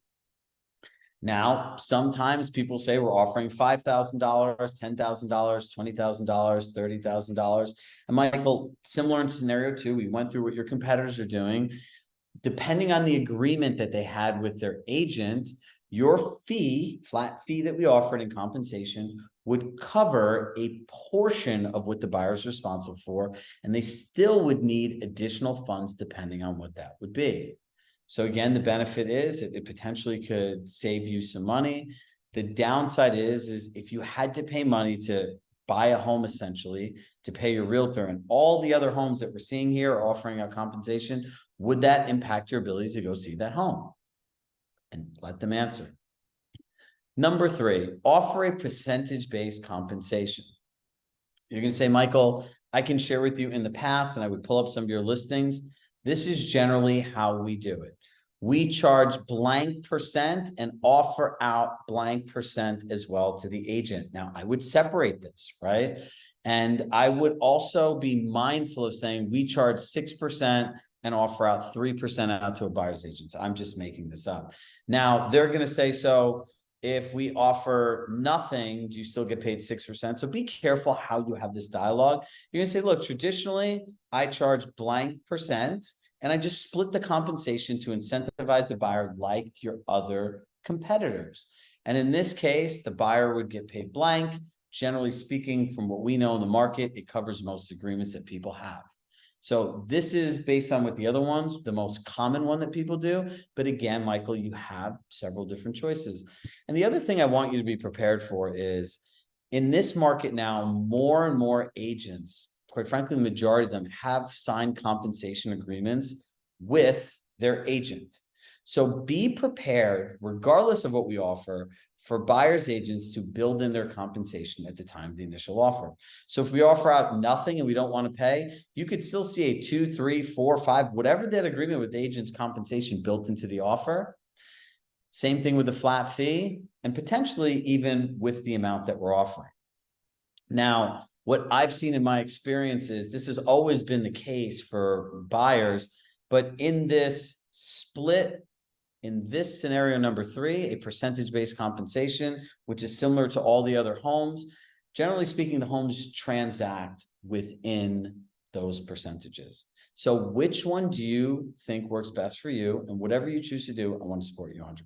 Now, sometimes people say we're offering $5,000, $10,000, $20,000, $30,000. And Michael, similar in scenario 2, we went through what your competitors are doing. Depending on the agreement that they had with their agent, your fee, flat fee that we offered in compensation, would cover a portion of what the buyer is responsible for, and they still would need additional funds depending on what that would be. So again, the benefit is it potentially could save you some money. The downside is if you had to pay money to buy a home, essentially, to pay your realtor, and all the other homes that we're seeing here are offering a compensation, would that impact your ability to go see that home? And let them answer. Number 3, offer a percentage-based compensation. You're going to say, Michael, I can share with you in the past, and I would pull up some of your listings. This is generally how we do it. We charge blank percent and offer out blank percent as well to the agent. Now, I would separate this, right? And I would also be mindful of saying we charge 6% and offer out 3% out to a buyer's agent. So I'm just making this up. Now, they're going to say, so if we offer nothing, do you still get paid 6%? So be careful how you have this dialogue. You're going to say, look, traditionally, I charge blank percent, and I just split the compensation to incentivize the buyer like your other competitors. And in this case, the buyer would get paid blank. Generally speaking, from what we know in the market, it covers most agreements that people have. So this is based on what the other ones, the most common one that people do. But again, Michael, you have several different choices. And the other thing I want you to be prepared for is in this market now, more and more agents, quite frankly, the majority of them have signed compensation agreements with their agent. So be prepared, regardless of what we offer, for buyer's agents to build in their compensation at the time of the initial offer. So if we offer out nothing and we don't want to pay, you could still see a 2, 3, 4, 5, whatever that agreement with the agent's compensation built into the offer. Same thing with the flat fee, and potentially even with the amount that we're offering. Now, what I've seen in my experience is this has always been the case for buyers, but in this split, in this scenario number 3, a percentage-based compensation, which is similar to all the other homes, generally speaking, the homes transact within those percentages. So which one do you think works best for you? And whatever you choose to do, I want to support you 100%.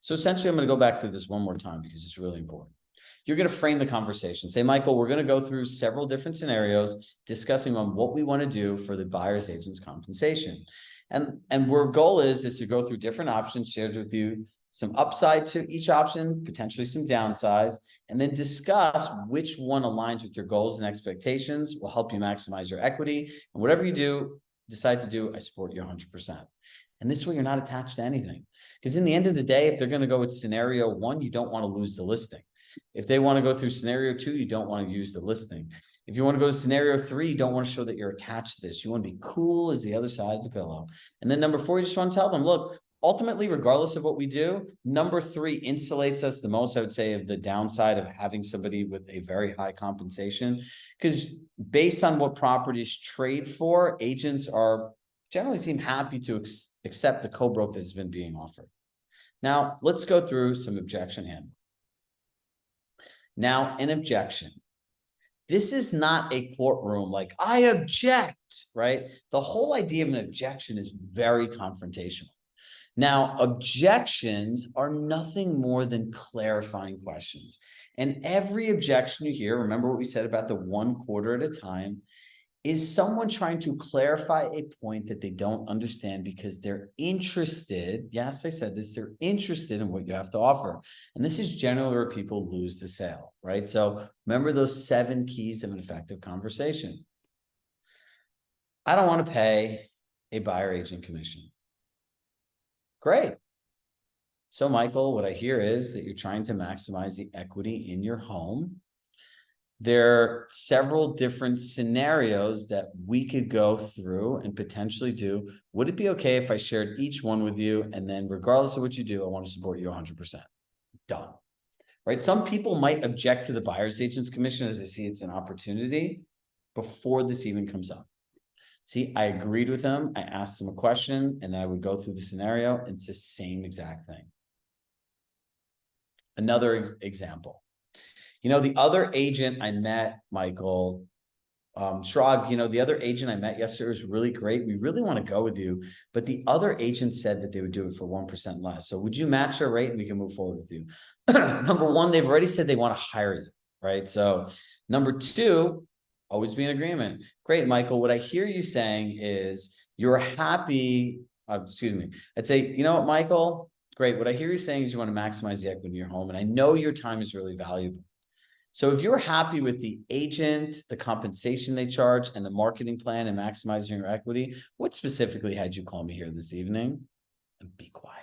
So essentially, I'm going to go back through this one more time because it's really important. You're going to frame the conversation. Say, Michael, we're going to go through several different scenarios discussing on what we want to do for the buyer's agent's compensation. And where goal is to go through different options, shared with you some upside to each option, potentially some downsides, and then discuss which one aligns with your goals and expectations, will help you maximize your equity. And whatever you decide to do, I support you 100%. And this way you're not attached to anything. Because in the end of the day, if they're going to go with scenario 1, you don't want to lose the listing. If they want to go through scenario 2, you don't want to use the listing. If you want to go to scenario 3, you don't want to show that you're attached to this. You want to be cool as the other side of the pillow. And then number 4, you just want to tell them, look, ultimately, regardless of what we do, number 3 insulates us the most, I would say, of the downside of having somebody with a very high compensation. Because based on what properties trade for, agents are generally seem happy to accept the co-broke that's been being offered. Now, let's go through some objection handling. Now, an objection. This is not a courtroom like, I object, right? The whole idea of an objection is very confrontational. Now, objections are nothing more than clarifying questions. And every objection you hear, remember what we said about the 1 quarter at a time, is someone trying to clarify a point that they don't understand because they're interested. Yes, I said this, they're interested in what you have to offer. And this is generally where people lose the sale, right? So remember those 7 keys of an effective conversation. I don't want to pay a buyer agent commission. Great. So Michael, what I hear is that you're trying to maximize the equity in your home. There are several different scenarios that we could go through and potentially do. Would it be okay if I shared each one with you? And then regardless of what you do, I want to support you 100%. Done. Right? Some people might object to the buyer's agent's commission as they see it's an opportunity before this even comes up. See, I agreed with them. I asked them a question and then I would go through the scenario. It's the same exact thing. Another example. You know, the other agent I met, Michael, Chirag, you know, the other agent I met yesterday was really great. We really want to go with you. But the other agent said that they would do it for 1% less. So would you match our rate and we can move forward with you? Number 1, they've already said they want to hire you, right? So number 2, always be in agreement. Great, Michael. What I hear you saying is you're happy. Excuse me. I'd say, you know what, Michael? Great. What I hear you saying is you want to maximize the equity in your home. And I know your time is really valuable. So if you're happy with the agent, the compensation they charge, and the marketing plan and maximizing your equity, what specifically had you call me here this evening? And be quiet.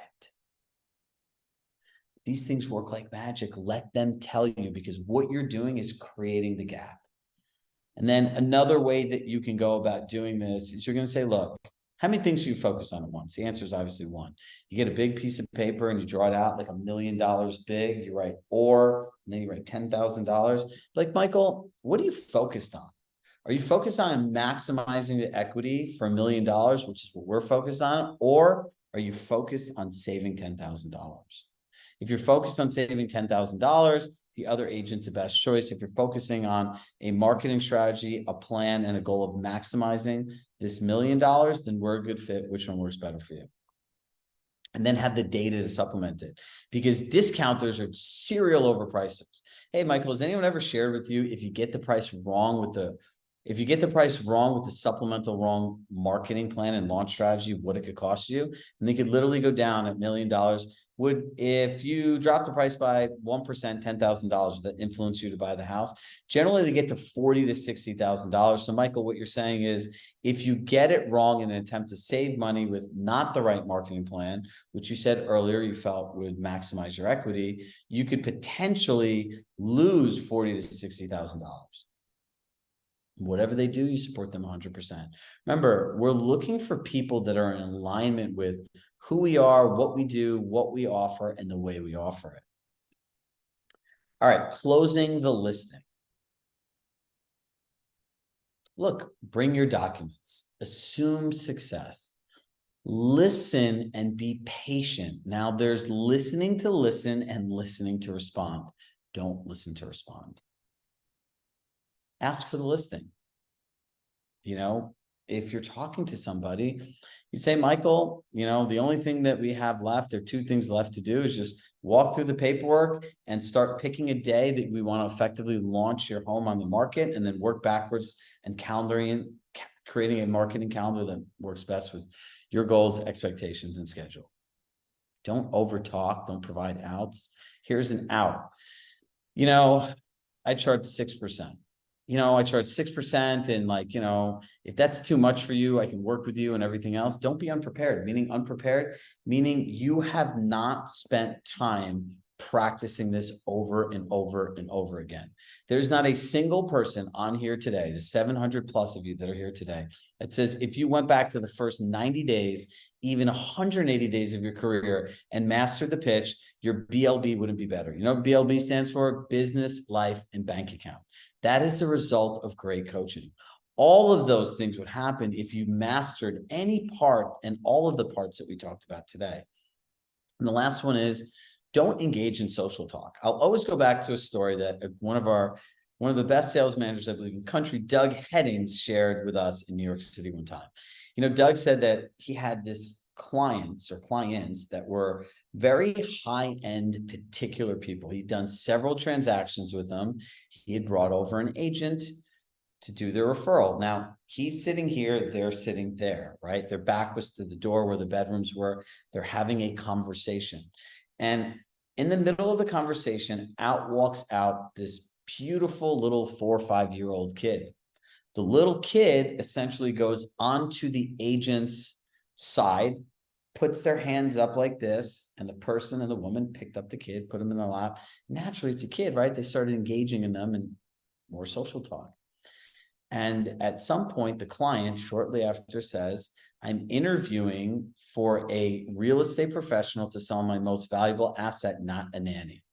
These things work like magic. Let them tell you, because what you're doing is creating the gap. And then another way that you can go about doing this is you're going to say, look, How many things do you focus on at once? The answer is obviously one. You get a big piece of paper and you draw it out like $1 million big. You write or, and then you write $10,000. Like, Michael, what are you focused on? Are you focused on maximizing the equity for $1 million, which is what we're focused on? Or are you focused on saving $10,000? If you're focused on saving $10,000, the other agent's the best choice. If you're focusing on a marketing strategy, a plan, and a goal of maximizing this $1 million, then we're a good fit. Which one works better for you? And then have the data to supplement it, because discounters are serial overpricers. Hey, Michael, has anyone ever shared with you if you get the price wrong with the supplemental wrong marketing plan and launch strategy, what it could cost you? And they could literally go down at $1 million. If you drop the price by 1%, $10,000, that influence you to buy the house, generally they get to $40,000 to $60,000. So Michael, what you're saying is, if you get it wrong in an attempt to save money with not the right marketing plan, which you said earlier you felt would maximize your equity, you could potentially lose $40,000 to $60,000. Whatever they do, you support them 100%. Remember, we're looking for people that are in alignment with who we are, what we do, what we offer, and the way we offer it. All right, closing the listing. Look, bring your documents, assume success, listen and be patient. Now, there's listening to listen and listening to respond. Don't listen to respond. Ask for the listing. You know, if you're talking to somebody, you say, Michael, you know, the only thing that we have left, or two things left to do, is just walk through the paperwork and start picking a day that we want to effectively launch your home on the market, and then work backwards and calendaring, creating a marketing calendar that works best with your goals, expectations, and schedule. Don't overtalk. Don't provide outs. Here's an out. You know, I charge 6%. I charge 6%, and like, if that's too much for you, I can work with you and everything else. Don't be unprepared, meaning you have not spent time practicing this over and over and over again. There's not a single person on here today, the 700 plus of you that are here today, that says if you went back to the first 90 days, even 180 days of your career, and mastered the pitch, your BLB wouldn't be better. You know what BLB stands for? Business, life, and bank account. That is the result of great coaching. All of those things would happen if you mastered any part and all of the parts that we talked about today. And the last one is, don't engage in social talk. I'll always go back to a story that one of the best sales managers, I believe, in the country, Doug Headings, shared with us in New York City one time. Doug said that he had this clients that were very high-end particular people. He'd done several transactions with them. He had brought over an agent to do the referral. Now, he's sitting here, they're sitting there, right? Their back was to the door where the bedrooms were. They're having a conversation. And in the middle of the conversation, walks out this beautiful little 4 or 5-year-old kid. The little kid essentially goes onto the agent's side, puts their hands up like this, and the person and the woman picked up the kid, put him in their lap. Naturally, it's a kid, right? They started engaging in them and more social talk. And at some point, the client shortly after says, I'm interviewing for a real estate professional to sell my most valuable asset, not a nanny.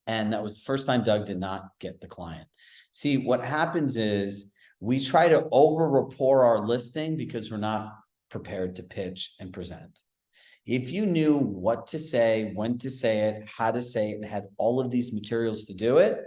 And that was the first time Doug did not get the client. See, what happens is we try to over rapport our listing because we're not prepared to pitch and present. If you knew what to say, when to say it, how to say it, and had all of these materials to do it,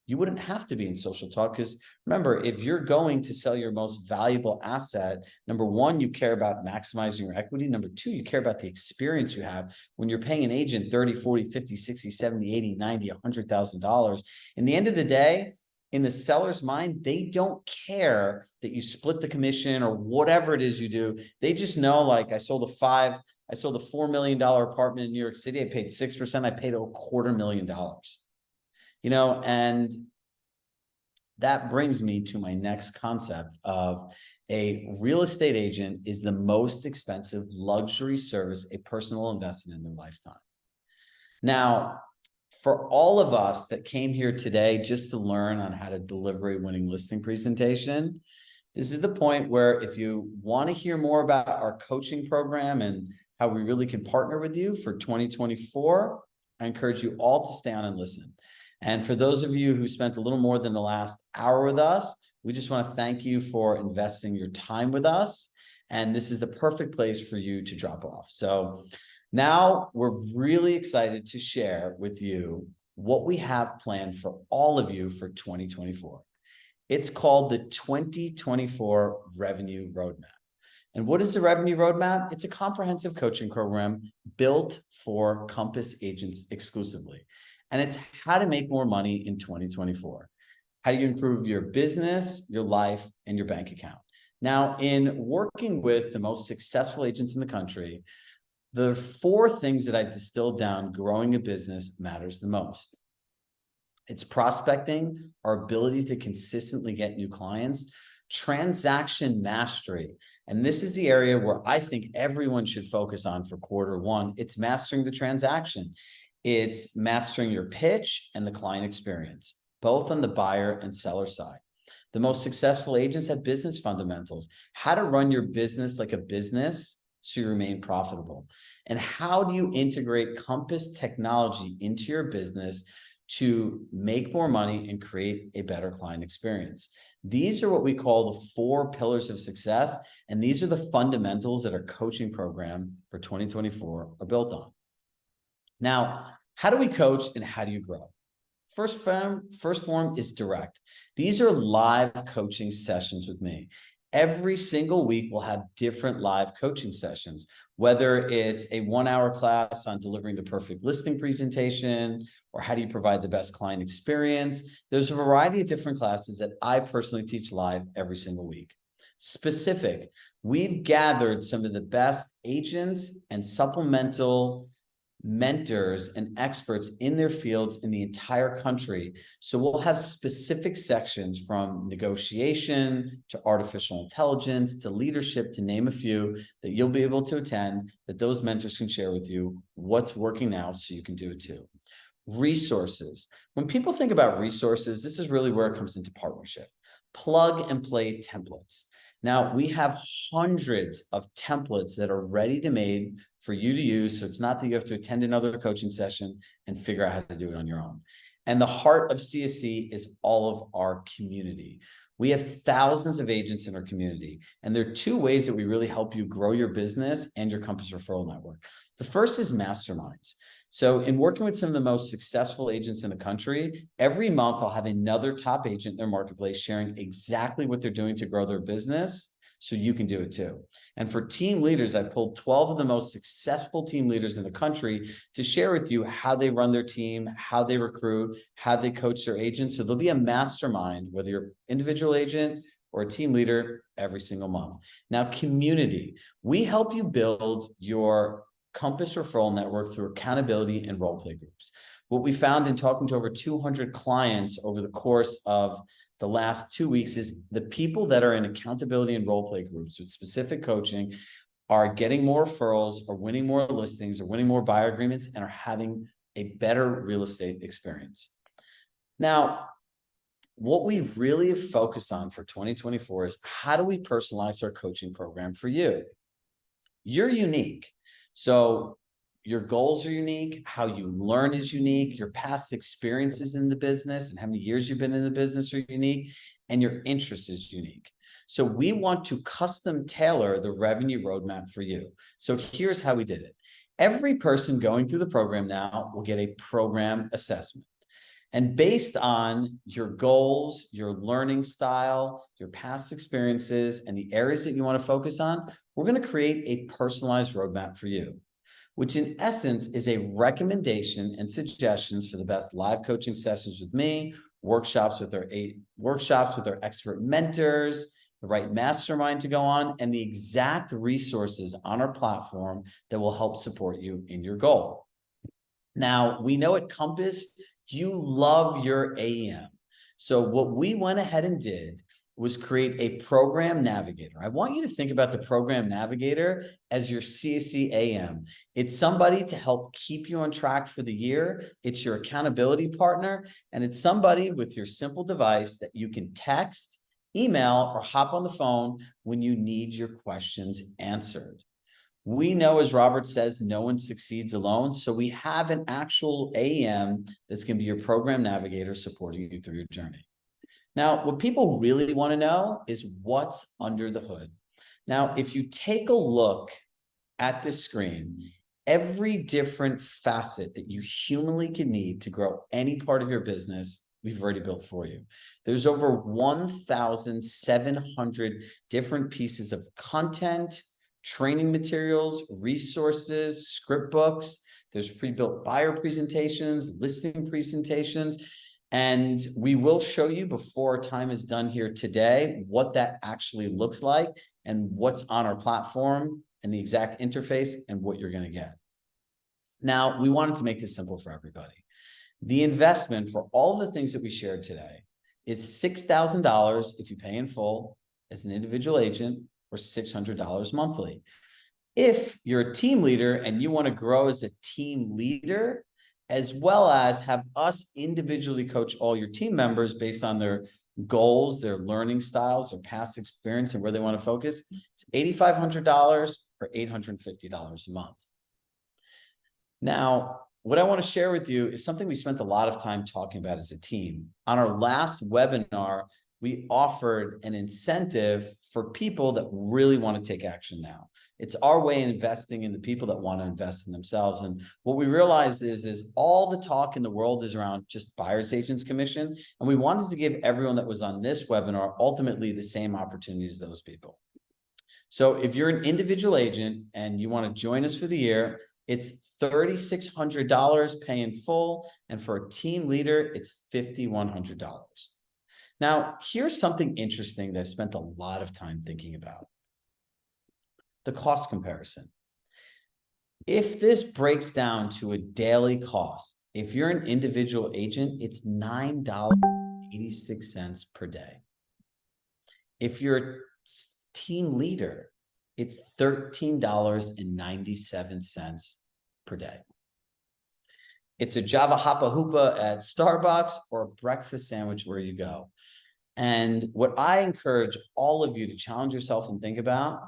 you wouldn't have to be in social talk. Because remember, if you're going to sell your most valuable asset, number one, you care about maximizing your equity. Number two, you care about the experience you have when you're paying an agent 30, 40, 50, 60, 70, 80, 90, $100,000. In the end of the day, in the seller's mind, they don't care that you split the commission or whatever it is you do. They just know, like, I sold a $4 million apartment in New York City. I paid 6%. I paid $250,000. And that brings me to my next concept of a real estate agent is the most expensive luxury service a person will invest in their lifetime. Now, for all of us that came here today just to learn on how to deliver a winning listing presentation, This is the point where if you want to hear more about our coaching program and how we really can partner with you for 2024, I encourage you all to stay on and listen. And for those of you who spent a little more than the last hour with us, we just want to thank you for investing your time with us. And this is the perfect place for you to drop off. So now we're really excited to share with you what we have planned for all of you for 2024. It's called the 2024 Revenue Roadmap. And what is the Revenue Roadmap? It's a comprehensive coaching program built for Compass agents exclusively. And it's how to make more money in 2024. How do you improve your business, your life, and your bank account? Now, in working with the most successful agents in the country, the 4 things that I distilled down growing a business matters the most. It's prospecting, our ability to consistently get new clients, transaction mastery. And this is the area where I think everyone should focus on for Q1. It's mastering the transaction. It's mastering your pitch and the client experience, both on the buyer and seller side. The most successful agents have business fundamentals, how to run your business like a business so you remain profitable. And how do you integrate Compass technology into your business to make more money and create a better client experience? These are what we call the 4 pillars of success. And these are the fundamentals that our coaching program for 2024 are built on. Now, how do we coach and how do you grow? First form is direct. These are live coaching sessions with me. Every single week, we'll have different live coaching sessions, whether it's a 1-hour class on delivering the perfect listing presentation, or how do you provide the best client experience. There's a variety of different classes that I personally teach live every single week. Specific, we've gathered some of the best agents and supplemental mentors and experts in their fields in the entire country. So we'll have specific sections from negotiation to artificial intelligence to leadership, to name a few, that you'll be able to attend, that those mentors can share with you what's working now so you can do it too. Resources. When people think about resources, this is really where it comes into partnership. Plug and play templates. Now, we have hundreds of templates that are ready to made for you to use. So it's not that you have to attend another coaching session and figure out how to do it on your own. And the heart of CSC is all of our community. We have thousands of agents in our community. And there are 2 ways that we really help you grow your business and your Compass referral network. The first is masterminds. So in working with some of the most successful agents in the country, every month I'll have another top agent in their marketplace sharing exactly what they're doing to grow their business so you can do it too. And for team leaders, I pulled 12 of the most successful team leaders in the country to share with you how they run their team, how they recruit, how they coach their agents. So there'll be a mastermind, whether you're an individual agent or a team leader, every single month. Now, community, we help you build your Compass referral network through accountability and role play groups. What we found in talking to over 200 clients over the course of the last 2 weeks is the people that are in accountability and role play groups with specific coaching are getting more referrals, or winning more listings, or winning more buyer agreements, and are having a better real estate experience. Now, what we really have focused on for 2024 is how do we personalize our coaching program for you? You're unique. So your goals are unique, how you learn is unique, your past experiences in the business and how many years you've been in the business are unique, and your interest is unique. So we want to custom tailor the revenue roadmap for you. So here's how we did it. Every person going through the program now will get a program assessment. And based on your goals, your learning style, your past experiences, and the areas that you want to focus on, we're going to create a personalized roadmap for you, which in essence is a recommendation and suggestions for the best live coaching sessions with me, workshops with our expert mentors, the right mastermind to go on, and the exact resources on our platform that will help support you in your goal. Now, we know at Compass, you love your AEM. So what we went ahead and did was create a program navigator. I want you to think about the program navigator as your CSC AM. It's somebody to help keep you on track for the year. It's your accountability partner, and it's somebody with your simple device that you can text email, or hop on the phone when you need your questions answered. We know, as Robert says, no one succeeds alone. So we have an actual AEM that's going to be your program navigator supporting you through your journey. Now, what people really want to know is what's under the hood. Now, if you take a look at this screen, every different facet that you humanly can need to grow any part of your business, we've already built for you. There's over 1,700 different pieces of content, training materials, resources, script books. There's pre-built buyer presentations, listing presentations, and we will show you before our time is done here today what that actually looks like and what's on our platform and the exact interface and what you're going to get. Now, we wanted to make this simple for everybody. The investment for all the things that we shared today is $6,000 if you pay in full as an individual agent, or $600 monthly. If you're a team leader and you want to grow as a team leader, as well as have us individually coach all your team members based on their goals, their learning styles, their past experience, and where they want to focus, it's $8,500 or $850 a month. Now, what I want to share with you is something we spent a lot of time talking about as a team. On our last webinar, we offered an incentive for people that really want to take action now. It's our way of investing in the people that want to invest in themselves. And what we realized is all the talk in the world is around just buyer's agents commission. And we wanted to give everyone that was on this webinar ultimately the same opportunities as those people. So if you're an individual agent and you want to join us for the year, it's $3,600 pay in full. And for a team leader, it's $5,100. Now, here's something interesting that I've spent a lot of time thinking about. The cost comparison. If this breaks down to a daily cost, if you're an individual agent, it's $9.86 per day. If you're a team leader, it's $13.97 per day. It's a Java Hapa Hoopa at Starbucks or a breakfast sandwich where you go. And what I encourage all of you to challenge yourself and think about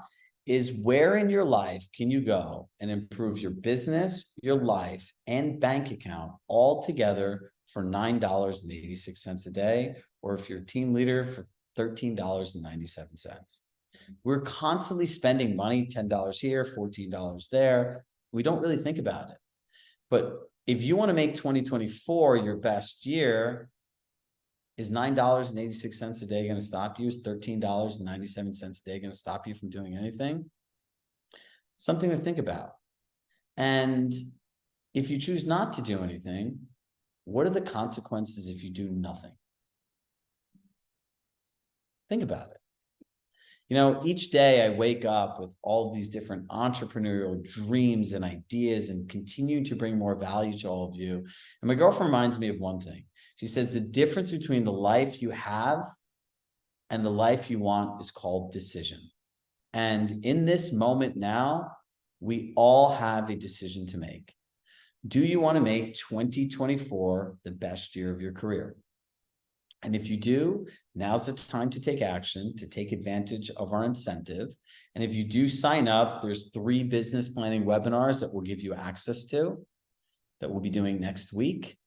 is where in your life can you go and improve your business, your life, and bank account all together for $9.86 a day, or if you're a team leader for $13.97. We're constantly spending money, $10 here, $14 there. We don't really think about it. But if you want to make 2024 your best year, is $9.86 a day going to stop you? Is $13.97 a day going to stop you from doing anything? Something to think about. And if you choose not to do anything, what are the consequences if you do nothing? Think about it. You know, each day I wake up with all these different entrepreneurial dreams and ideas and continue to bring more value to all of you. And my girlfriend reminds me of one thing. She says the difference between the life you have and the life you want is called decision. And in this moment now, we all have a decision to make. Do you want to make 2024 the best year of your career? And if you do, now's the time to take action, to take advantage of our incentive. And if you do sign up, there's 3 business planning webinars that we'll give you access to that we'll be doing next week.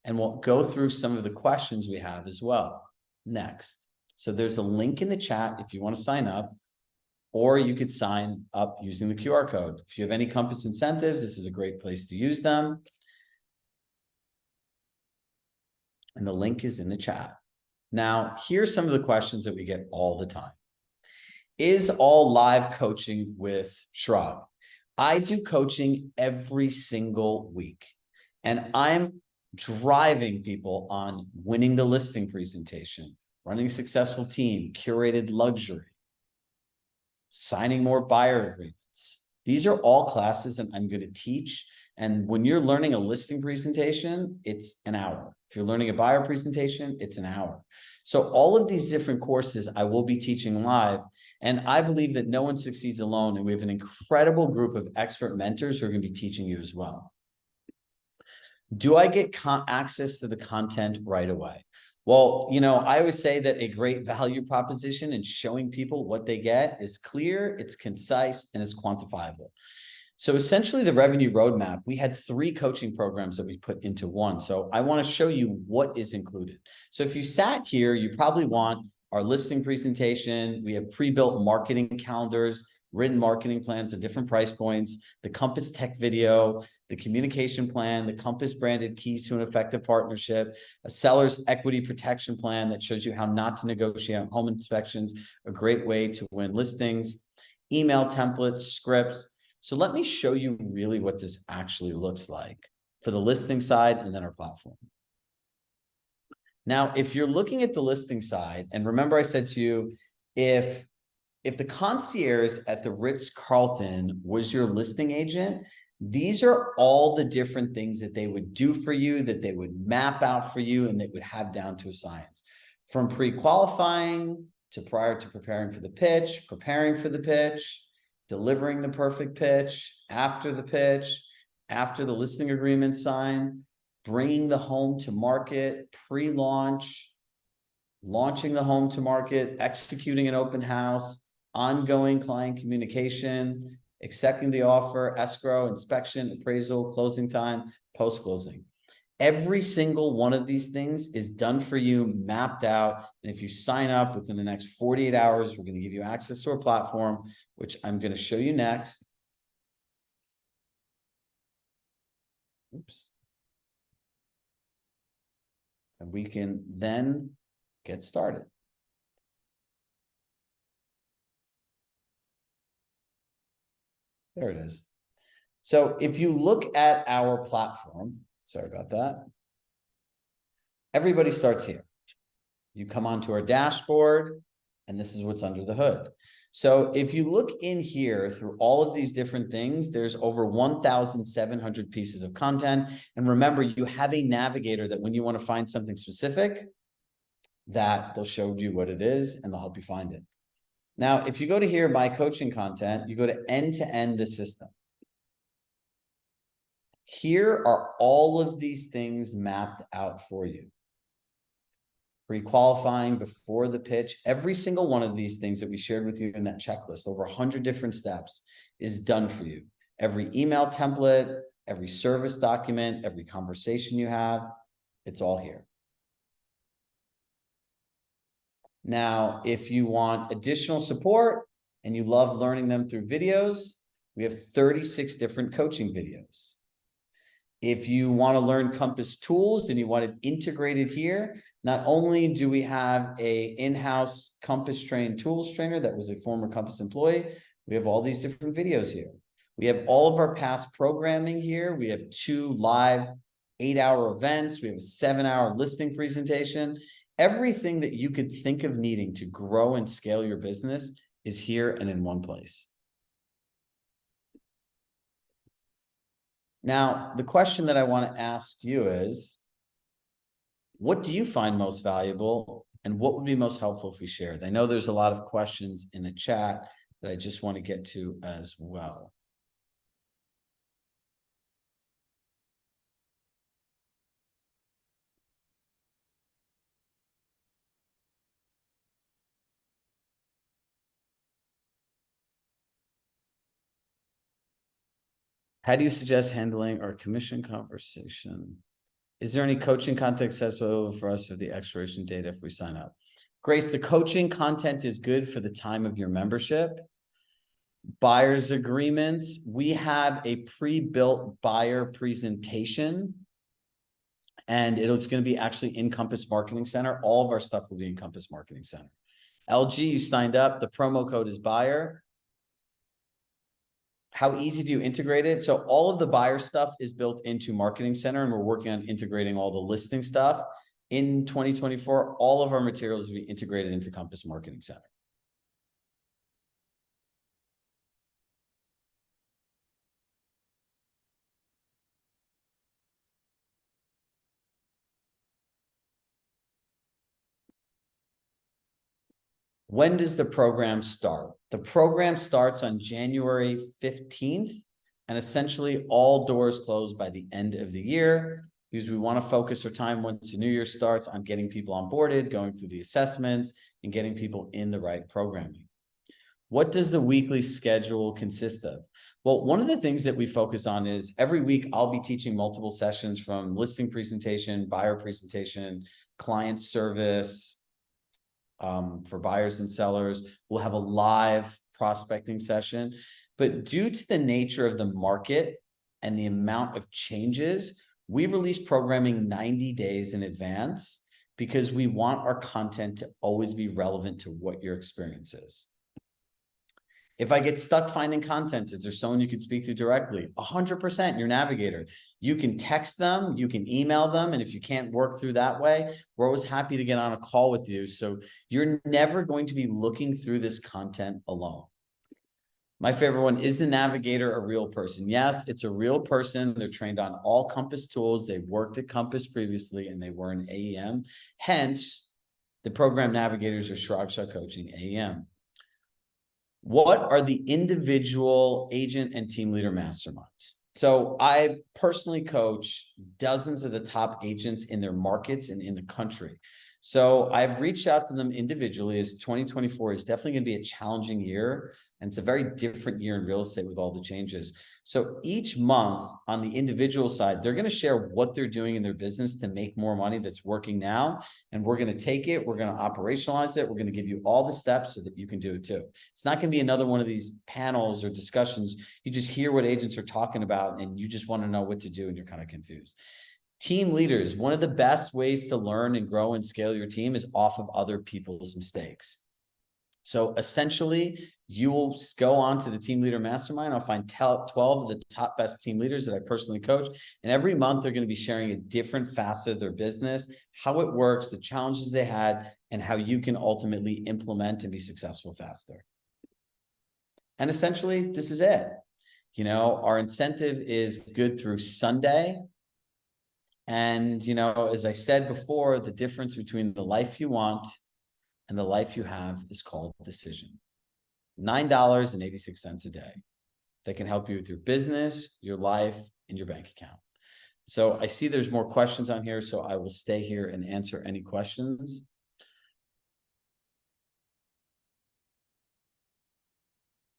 And we'll go through some of the questions we have as well next. So there's a link in the chat if you want to sign up, or you could sign up using the QR code. If you have any Compass incentives, this is a great place to use them. And the link is in the chat. Now, here's some of the questions that we get all the time. Is all live coaching with Chirag? I do coaching every single week, and I'm driving people on winning the listing presentation, running a successful team, curated luxury, signing more buyer agreements. These are all classes that I'm going to teach. And when you're learning a listing presentation, it's an hour. If you're learning a buyer presentation, it's an hour. So all of these different courses I will be teaching live. And I believe that no one succeeds alone. And we have an incredible group of expert mentors who are going to be teaching you as well. Do I get access to the content right away? Well, I always say that a great value proposition and showing people what they get is clear, it's concise, and it's quantifiable. So essentially the revenue roadmap, we had 3 coaching programs that we put into one. So I want to show you what is included. So if you sat here, you probably want our listing presentation. We have pre-built marketing calendars, written marketing plans at different price points, the Compass Tech video, the communication plan, the Compass branded keys to an effective partnership, a seller's equity protection plan that shows you how not to negotiate on home inspections, a great way to win listings, email templates, scripts. So let me show you really what this actually looks like for the listing side and then our platform. Now, if you're looking at the listing side, and remember I said to you, if the concierge at the Ritz-Carlton was your listing agent, these are all the different things that they would do for you, that they would map out for you, and they would have down to a science. From pre-qualifying to prior to preparing for the pitch, preparing for the pitch, delivering the perfect pitch, after the listing agreement signed, bringing the home to market, pre-launch, launching the home to market, executing an open house, ongoing client communication, accepting the offer, escrow, inspection, appraisal, closing time, post-closing. Every single one of these things is done for you, mapped out. And if you sign up within the next 48 hours, we're going to give you access to our platform, which I'm going to show you next. Oops. And we can then get started. There it is. So if you look at our platform, sorry about that. Everybody starts here. You come onto our dashboard, and this is what's under the hood. So if you look in here through all of these different things, there's over 1,700 pieces of content. And remember, you have a navigator that when you want to find something specific, that they'll show you what it is and they'll help you find it. Now, if you go to here, my coaching content, you go to end the system. Here are all of these things mapped out for you. Pre-qualifying, before the pitch, every single one of these things that we shared with you in that checklist, over 100 different steps, is done for you. Every email template, every service document, every conversation you have, it's all here. Now, if you want additional support and you love learning them through videos, we have 36 different coaching videos. If you want to learn Compass tools and you want it integrated here, not only do we have a in-house Compass trained tools trainer that was a former Compass employee, we have all these different videos here. We have all of our past programming here. We have 2 live 8-hour events. We have a 7-hour listing presentation. Everything that you could think of needing to grow and scale your business is here and in one place. Now, the question that I want to ask you is, what do you find most valuable and what would be most helpful if we shared? I know there's a lot of questions in the chat that I just want to get to as well. How do you suggest handling our commission conversation? Is there any coaching content accessible for us for the expiration date if we sign up? Grace, the coaching content is good for the time of your membership. Buyer's agreement, we have a pre-built buyer presentation and it's going to be actually in Compass Marketing Center. All of our stuff will be in Compass Marketing Center. LG, you signed up. The promo code is buyer. How easy do you integrate it? So all of the buyer stuff is built into Marketing Center, and we're working on integrating all the listing stuff. In 2024, all of our materials will be integrated into Compass Marketing Center. When does the program start? The program starts on January 15th, and essentially all doors close by the end of the year. because we want to focus our time once the new year starts on getting people onboarded, going through the assessments, and getting people in the right programming. What does the weekly schedule consist of? Well, one of the things that we focus on is every week I'll be teaching multiple sessions from listing presentation, buyer presentation, client service, for buyers and sellers. We'll have a live prospecting session, but due to the nature of the market and the amount of changes, we release programming 90 days in advance because we want our content to always be relevant to what your experience is. If I get stuck finding content, is there someone you can speak to directly? 100%, your navigator. You can text them, you can email them, and if you can't work through that way, we're always happy to get on a call with you. So you're never going to be looking through this content alone. My favorite one, is the navigator a real person? Yes, it's a real person. They're trained on all Compass tools. They've worked at Compass previously, and they were in AEM. Hence, the program navigators are Chirag Shah Coaching, AEM. What are the individual agent and team leader masterminds? So I personally coach dozens of the top agents in their markets and in the country. So I've reached out to them individually, as 2024 is definitely going to be a challenging year. And it's a very different year in real estate with all the changes. So each month on the individual side, they're going to share what they're doing in their business to make more money that's working now. And we're going to take it, we're going to operationalize it. We're going to give you all the steps so that you can do it too. It's not going to be another one of these panels or discussions. You just hear what agents are talking about and you just want to know what to do and you're kind of confused. Team leaders, one of the best ways to learn and grow and scale your team is off of other people's mistakes. So essentially, you will go on to the Team Leader Mastermind. I'll find 12 of the top best team leaders that I personally coach. And every month, they're going to be sharing a different facet of their business, how it works, the challenges they had, and how you can ultimately implement and be successful faster. And essentially, this is it. You know, our incentive is good through Sunday. And, you know, as I said before, the difference between the life you want and the life you have is called decision. $9.86 a day that can help you with your business, your life, and your bank account. So I see there's more questions on here, so I will stay here and answer any questions.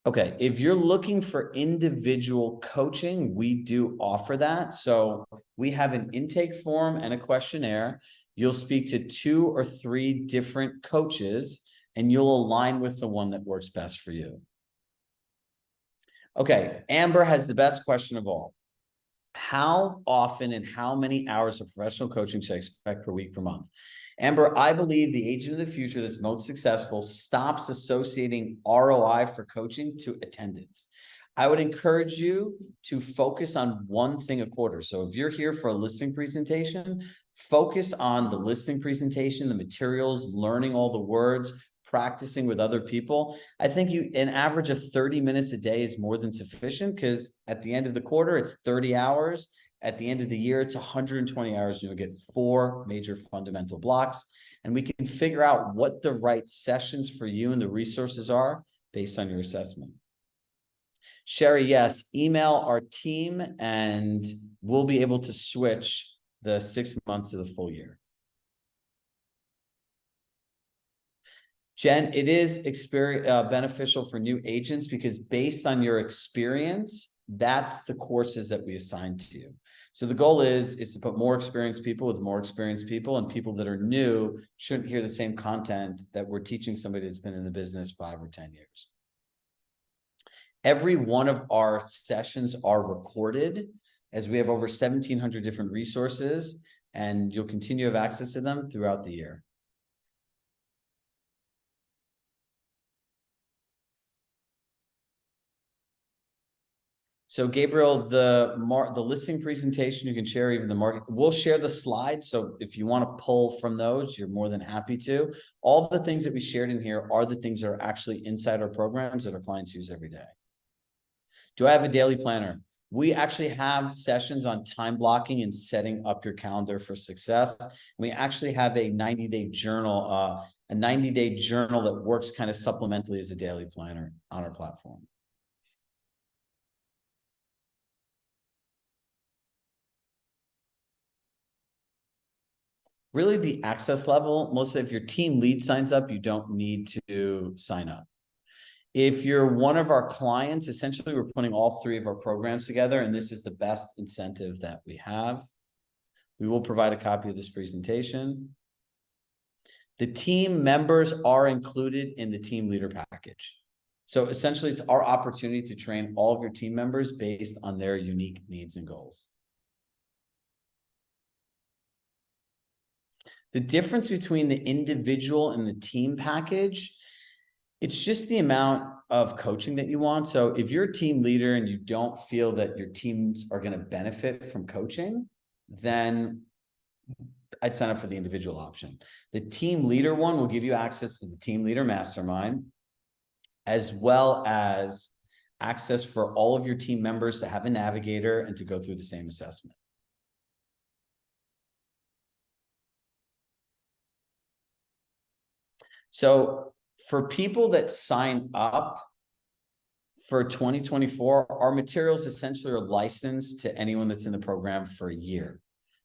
Okay, if you're looking for individual coaching, we do offer that. So we have an intake form and a questionnaire. You'll speak to 2 or 3 different coaches, and you'll align with the one that works best for you. Okay, Amber has the best question of all. How often and how many hours of professional coaching should I expect per week, per month? Amber, I believe the agent of the future that's most successful stops associating ROI for coaching to attendance. I would encourage you to focus on one thing a quarter. So if you're here for a listing presentation, focus on the listing presentation, the materials, learning all the words, practicing with other people. I think an average of 30 minutes a day is more than sufficient, because at the end of the quarter, it's 30 hours. At the end of the year, it's 120 hours. You'll get 4 major fundamental blocks, and we can figure out what the right sessions for you and the resources are based on your assessment. Sherry, yes, email our team and we'll be able to switch the 6 months to the full year. Jen, it is beneficial for new agents because based on your experience, that's the courses that we assign to you. So the goal is to put more experienced people with more experienced people, and people that are new shouldn't hear the same content that we're teaching somebody that's been in the business 5 or 10 years. Every one of our sessions are recorded, as we have over 1,700 different resources, and you'll continue to have access to them throughout the year. So Gabriel, the listing presentation, you can share even the market. We'll share the slides. So if you want to pull from those, you're more than happy to. All the things that we shared in here are the things that are actually inside our programs that our clients use every day. Do I have a daily planner? We actually have sessions on time blocking and setting up your calendar for success. We actually have a 90-day journal, that works kind of supplementally as a daily planner on our platform. Really the access level, mostly if your team lead signs up, you don't need to sign up. If you're one of our clients, essentially we're putting all three of our programs together, and this is the best incentive that we have. We will provide a copy of this presentation. The team members are included in the team leader package. So essentially it's our opportunity to train all of your team members based on their unique needs and goals. The difference between the individual and the team package, it's just the amount of coaching that you want. So if you're a team leader and you don't feel that your teams are going to benefit from coaching, then I'd sign up for the individual option. The team leader one will give you access to the team leader mastermind, as well as access for all of your team members to have a navigator and to go through the same assessment. So for people that sign up for 2024, our materials essentially are licensed to anyone that's in the program for a year.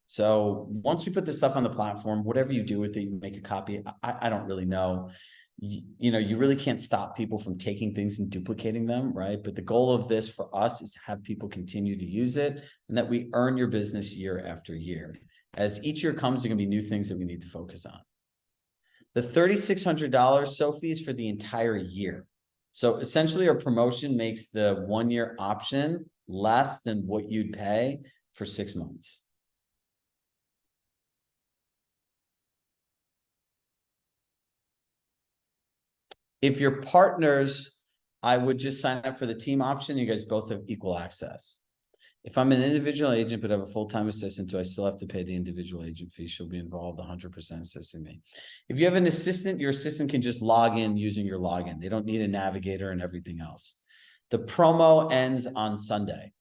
So once we put this stuff on the platform, whatever you do with it, you make a copy. I don't really know. You know, you really can't stop people from taking things and duplicating them, right? But the goal of this for us is to have people continue to use it and that we earn your business year after year. As each year comes, there are going to be new things that we need to focus on. The $3,600, Sophie, is for the entire year. So essentially our promotion makes the 1 year option less than what you'd pay for 6 months. If you're partners, I would just sign up for the team option. You guys both have equal access. If I'm an individual agent but have a full-time assistant, do I still have to pay the individual agent fee? She'll be involved 100% assisting me. If you have an assistant, your assistant can just log in using your login. They don't need a navigator and everything else. The promo ends on Sunday.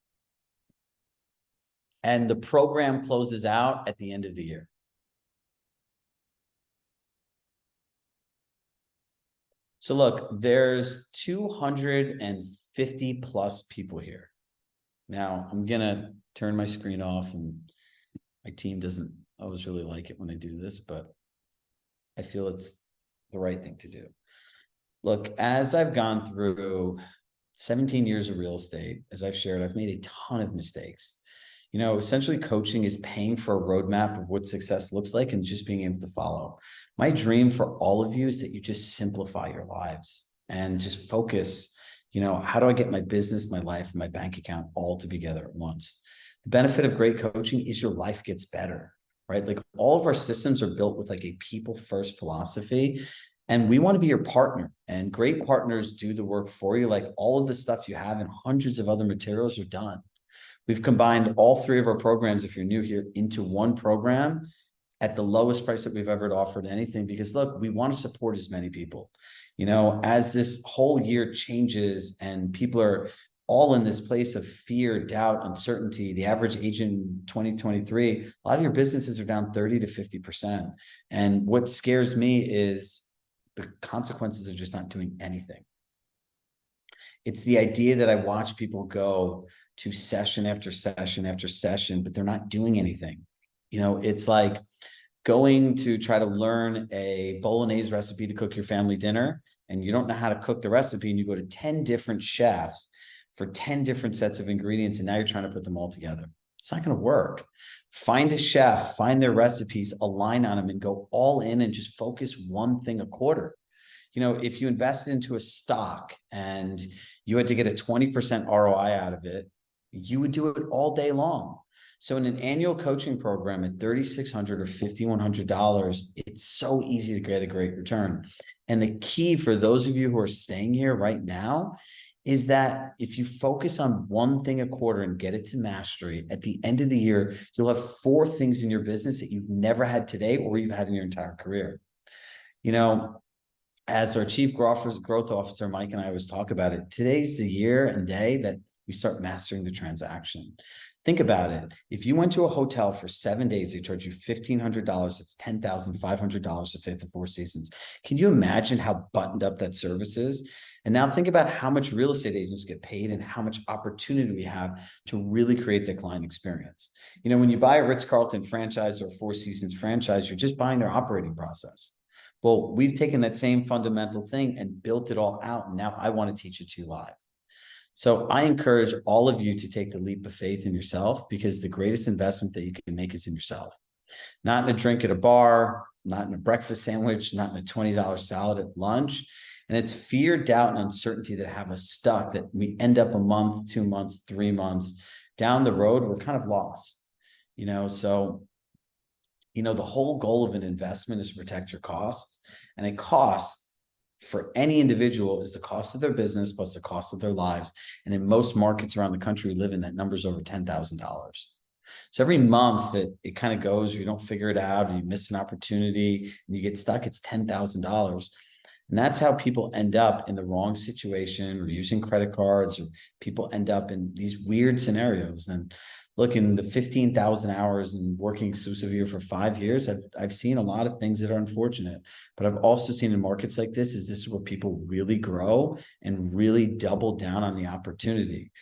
And the program closes out at the end of the year. So look, there's 250 plus people here. Now I'm gonna turn my screen off, and my team doesn't always really like it when I do this, but I feel it's the right thing to do. Look, as I've gone through 17 years of real estate, as I've shared, I've made a ton of mistakes. You know, essentially coaching is paying for a roadmap of what success looks like and just being able to follow. My dream for all of you is that you just simplify your lives and just focus, you know, how do I get my business, my life, and my bank account all together at once? The benefit of great coaching is your life gets better, right? Like all of our systems are built with like a people first philosophy. And we want to be your partner, and great partners do the work for you. Like all of the stuff you have and hundreds of other materials are done. We've combined all three of our programs, if you're new here, into one program at the lowest price that we've ever offered anything, because look, we want to support as many people. You know, as this whole year changes and people are all in this place of fear, doubt, uncertainty, the average agent in 2023, a lot of your businesses are down 30 to 50%. And what scares me is the consequences of just not doing anything. It's the idea that I watch people go to session after session after session, but they're not doing anything. You know, it's like going to try to learn a bolognese recipe to cook your family dinner, and you don't know how to cook the recipe, and you go to 10 different chefs for 10 different sets of ingredients, and now you're trying to put them all together. It's not going to work. Find a chef, find their recipes, align on them, and go all in and just focus one thing a quarter. You know, if you invested into a stock and you had to get a 20% ROI out of it, you would do it all day long. So in an annual coaching program at $3,600 or $5,100, it's so easy to get a great return. And the key for those of you who are staying here right now is that if you focus on one thing a quarter and get it to mastery, at the end of the year, you'll have 4 things in your business that you've never had today or you've had in your entire career. You know, as our chief growth officer, Mike and I always talk about it, today's the year and day that we start mastering the transaction. Think about it. If you went to a hotel for 7 days, they charge you $1,500. It's $10,500, let's say, at the Four Seasons. Can you imagine how buttoned up that service is? And now think about how much real estate agents get paid and how much opportunity we have to really create the client experience. You know, when you buy a Ritz-Carlton franchise or Four Seasons franchise, you're just buying their operating process. Well, we've taken that same fundamental thing and built it all out. And now I want to teach it to you live. So I encourage all of you to take the leap of faith in yourself, because the greatest investment that you can make is in yourself. Not in a drink at a bar, not in a breakfast sandwich, not in a $20 salad at lunch. And it's fear, doubt, and uncertainty that have us stuck, that we end up a month, 2 months, 3 months down the road, we're kind of lost, so the whole goal of an investment is to protect your costs, and a cost for any individual is the cost of their business plus the cost of their lives. And in most markets around the country we live in, that number's over $10,000. So every month that it kind of goes, you don't figure it out, or you miss an opportunity and you get stuck, it's $10,000. And that's how people end up in the wrong situation, or using credit cards, or people end up in these weird scenarios. And look, in the 15,000 hours and working exclusively for 5 years, I've seen a lot of things that are unfortunate, but I've also seen in markets like this is where people really grow and really double down on the opportunity.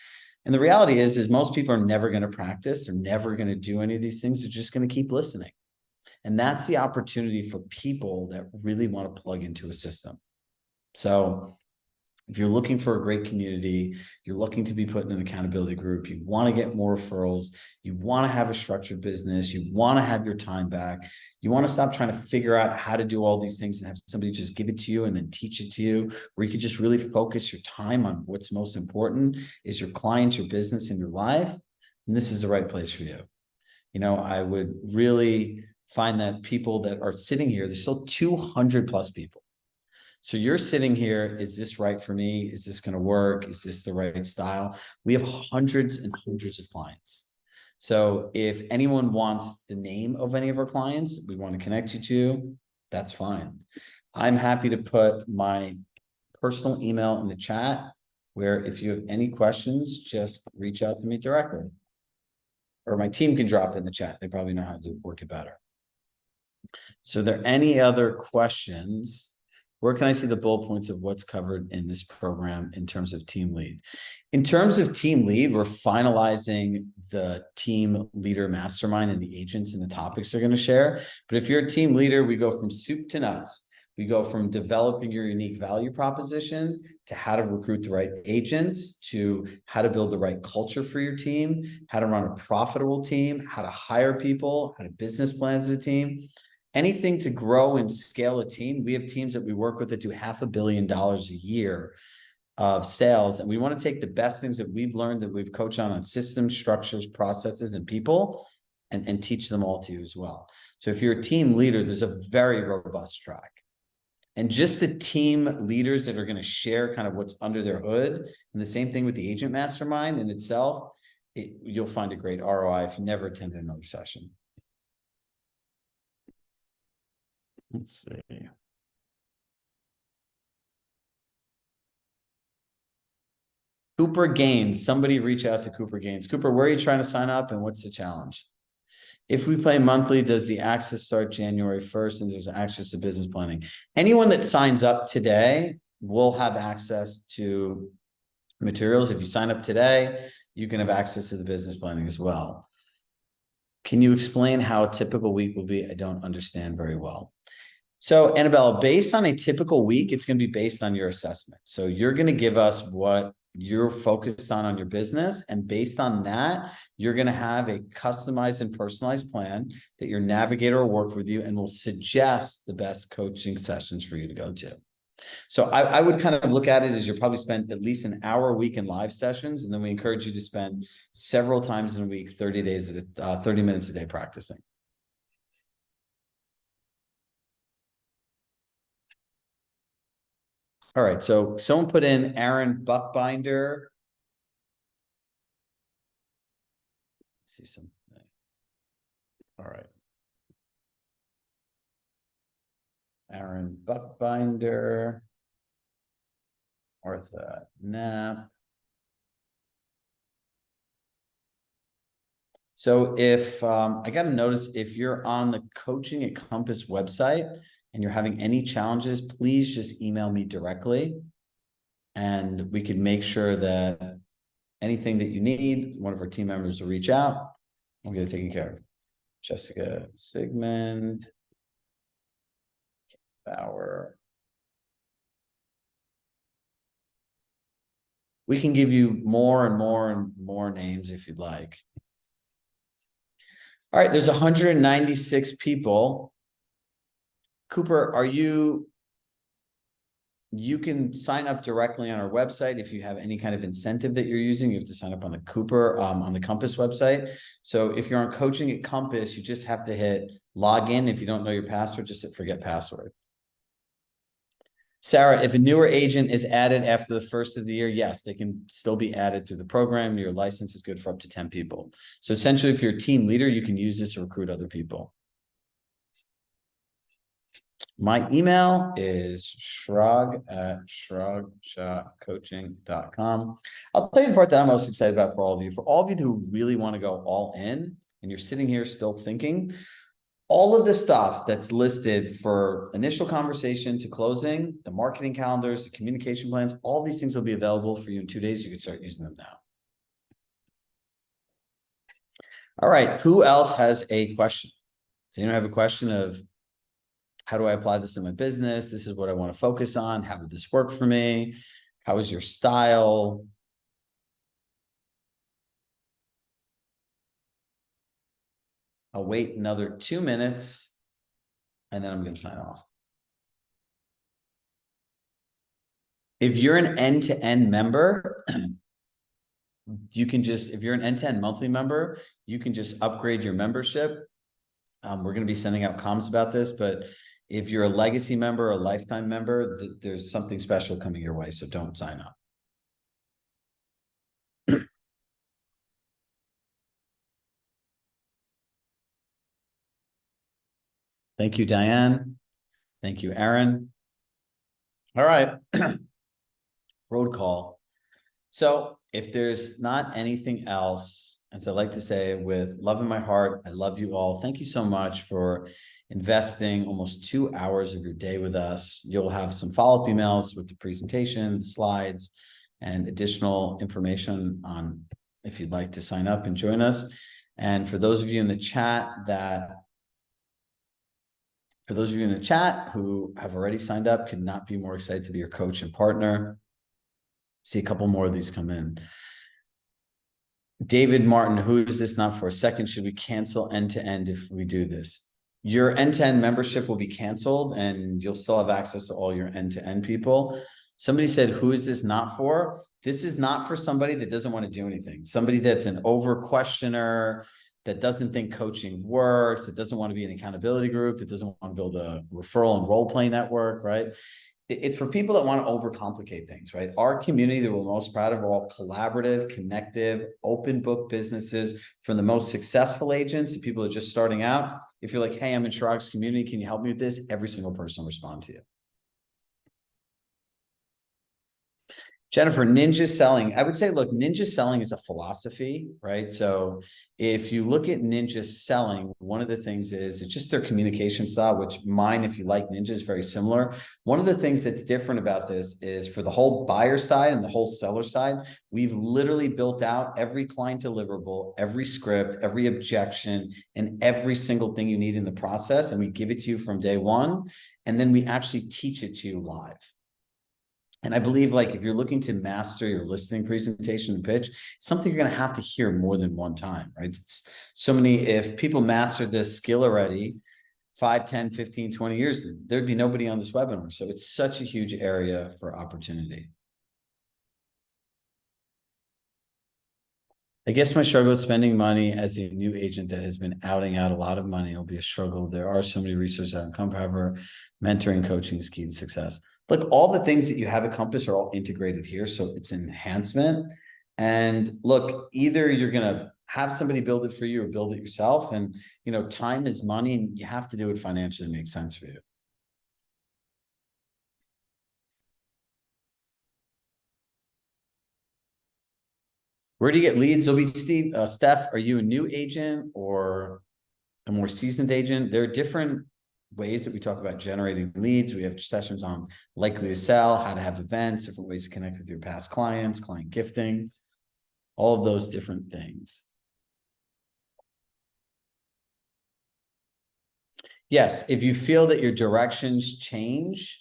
And the reality is most people are never going to practice. They're never going to do any of these things. They're just going to keep listening. And that's the opportunity for people that really want to plug into a system. So if you're looking for a great community, you're looking to be put in an accountability group, you want to get more referrals, you want to have a structured business, you want to have your time back, you want to stop trying to figure out how to do all these things and have somebody just give it to you and then teach it to you, where you could just really focus your time on what's most important is your clients, your business, and your life, and this is the right place for you. I would really find that people that are sitting here, there's still 200 plus people. So you're sitting here, is this right for me? Is this going to work? Is this the right style? We have hundreds and hundreds of clients. So if anyone wants the name of any of our clients we want to connect you to, that's fine. I'm happy to put my personal email in the chat, where if you have any questions, just reach out to me directly. Or my team can drop it in the chat. They probably know how to work it better. So are there any other questions? Where can I see the bullet points of what's covered in this program in terms of team lead? In terms of team lead, we're finalizing the team leader mastermind and the agents and the topics they're going to share. But if you're a team leader, we go from soup to nuts. We go from developing your unique value proposition to how to recruit the right agents, to how to build the right culture for your team, how to run a profitable team, how to hire people, how to business plan as a team. Anything to grow and scale a team. We have teams that we work with that do $500 million a year of sales. And we want to take the best things that we've learned, that we've coached on systems, structures, processes, and people, and teach them all to you as well. So if you're a team leader, there's a very robust track. And just the team leaders that are going to share kind of what's under their hood, and the same thing with the agent mastermind in itself, you'll find a great ROI if you never attended another session. Let's see. Cooper Gaines. Somebody reach out to Cooper Gaines. Cooper, where are you trying to sign up and what's the challenge? If we play monthly, does the access start January 1st and there's access to business planning? Anyone that signs up today will have access to materials. If you sign up today, you can have access to the business planning as well. Can you explain how a typical week will be? I don't understand very well. So Annabella, based on a typical week, it's going to be based on your assessment. So you're going to give us what you're focused on your business. And based on that, you're going to have a customized and personalized plan that your navigator will work with you and will suggest the best coaching sessions for you to go to. So I would kind of look at it as you'll probably spend at least an hour a week in live sessions. And then we encourage you to spend several times in a week, 30 minutes a day practicing. All right, so someone put in Aaron Buckbinder. See something. All right. Aaron Buckbinder. Martha Knapp. So if I got to notice, if you're on the Coaching at Compass website and you're having any challenges, please just email me directly and we can make sure that anything that you need, one of our team members will reach out. We'll get it taken care of. Jessica Sigmund, Bauer. We can give you more and more and more names if you'd like. All right, there's 196 people. Cooper, you can sign up directly on our website. If you have any kind of incentive that you're using, you have to sign up on the on the Compass website. So if you're on Coaching at Compass, you just have to hit login. If you don't know your password, just hit forget password. Sarah, if a newer agent is added after the first of the year, yes, they can still be added through the program. Your license is good for up to 10 people. So essentially, if you're a team leader, you can use this to recruit other people. My email is shrug@chiragshahcoaching.com. I'll tell you the part that I'm most excited about for all of you. For all of you who really want to go all in and you're sitting here still thinking, all of the stuff that's listed for initial conversation to closing, the marketing calendars, the communication plans, all these things will be available for you in 2 days. You can start using them now. All right. Who else has a question? Does anyone have a question of how do I apply this in my business? This is what I want to focus on. How would this work for me? How is your style? I'll wait another 2 minutes and then I'm going to sign off. If you're an end-to-end member, you can just, if you're an end-to-end monthly member, you can just upgrade your membership. We're going to be sending out comms about this, but if you're a legacy member or a lifetime member, there's something special coming your way, so don't sign up. Thank you, Diane. Thank you, Aaron. All right. Road call. So if there's not anything else, as I like to say, with love in my heart, I love you all. Thank you so much for investing almost 2 hours of your day with us. You'll have some follow-up emails with the presentation, the slides, and additional information on if you'd like to sign up and join us. And for those of you in the chat who have already signed up, could not be more excited to be your coach and partner. See a couple more of these come in. David Martin, who is this not for? Second, should we cancel end-to-end if we do this? Your end-to-end membership will be canceled and you'll still have access to all your end-to-end people. Somebody said, who is this not for? This is not for somebody that doesn't want to do anything. Somebody that's an over questioner, that doesn't think coaching works, that doesn't want to be an accountability group, that doesn't want to build a referral and role play network, right? It's for people that want to overcomplicate things, right? Our community that we're most proud of are all collaborative, connective, open book businesses, from the most successful agents to people that are just starting out. If you're like, hey, I'm in Chirag's community, can you help me with this? Every single person will respond to you. Jennifer, ninja selling. I would say, look, ninja selling is a philosophy, right? So if you look at ninja selling, one of the things is it's just their communication style, which mine, if you like ninja, is very similar. One of the things that's different about this is for the whole buyer side and the whole seller side, we've literally built out every client deliverable, every script, every objection, and every single thing you need in the process. And we give it to you from day one. And then we actually teach it to you live. And I believe, like, if you're looking to master your listing presentation and pitch, it's something you're going to have to hear more than one time, right? It's so many, if people mastered this skill already, 5, 10, 15, 20 years, there'd be nobody on this webinar. So it's such a huge area for opportunity. I guess my struggle is spending money as a new agent that has been outing out a lot of money. It'll be a struggle. There are so many resources on Compass. However, mentoring, coaching is key to success. Look, all the things that you have at Compass are all integrated here. So it's an enhancement. And look, either you're going to have somebody build it for you or build it yourself. And, you know, time is money and you have to do it financially to make sense for you. Where do you get leads? So Steph, are you a new agent or a more seasoned agent? There are different ways that we talk about generating leads. We have sessions on likely to sell, how to have events, different ways to connect with your past clients, client gifting, all of those different things. Yes, if you feel that your directions change,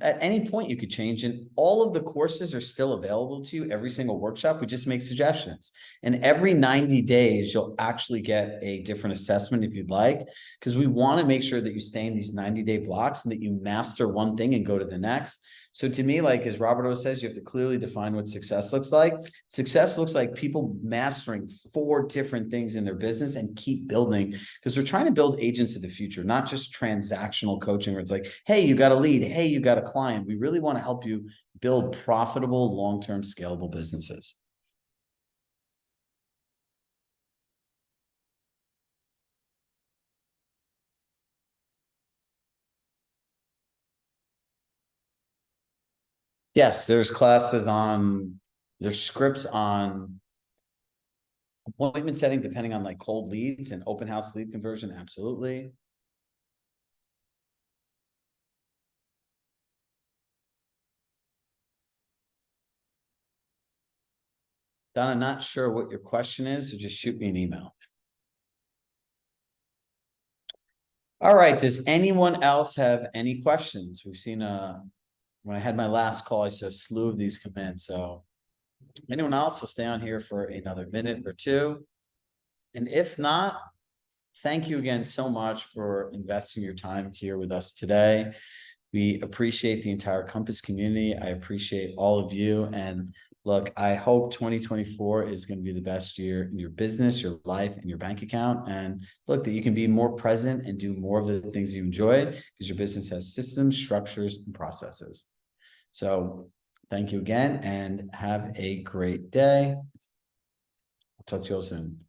at any point you could change, and all of the courses are still available to you. Every single workshop, we just make suggestions, and every 90 days you'll actually get a different assessment if you'd like, because we want to make sure that you stay in these 90-day blocks and that you master one thing and go to the next. So to me, like as Robert always says, you have to clearly define what success looks like. Success looks like people mastering 4 different things in their business and keep building, because we're trying to build agents of the future, not just transactional coaching where it's like, hey, you got a lead, hey, you got a client. We really want to help you build profitable, long-term, scalable businesses. Yes, there's scripts on appointment setting, depending on like cold leads and open house lead conversion. Absolutely. Don, I'm not sure what your question is, so just shoot me an email. All right. Does anyone else have any questions? We've seen when I had my last call, I saw a slew of these come in. So anyone else will stay on here for another minute or two. And if not, thank you again so much for investing your time here with us today. We appreciate the entire Compass community. I appreciate all of you. And look, I hope 2024 is going to be the best year in your business, your life, and your bank account. And look, that you can be more present and do more of the things you enjoy, because your business has systems, structures, and processes. So thank you again and have a great day. I'll talk to you all soon.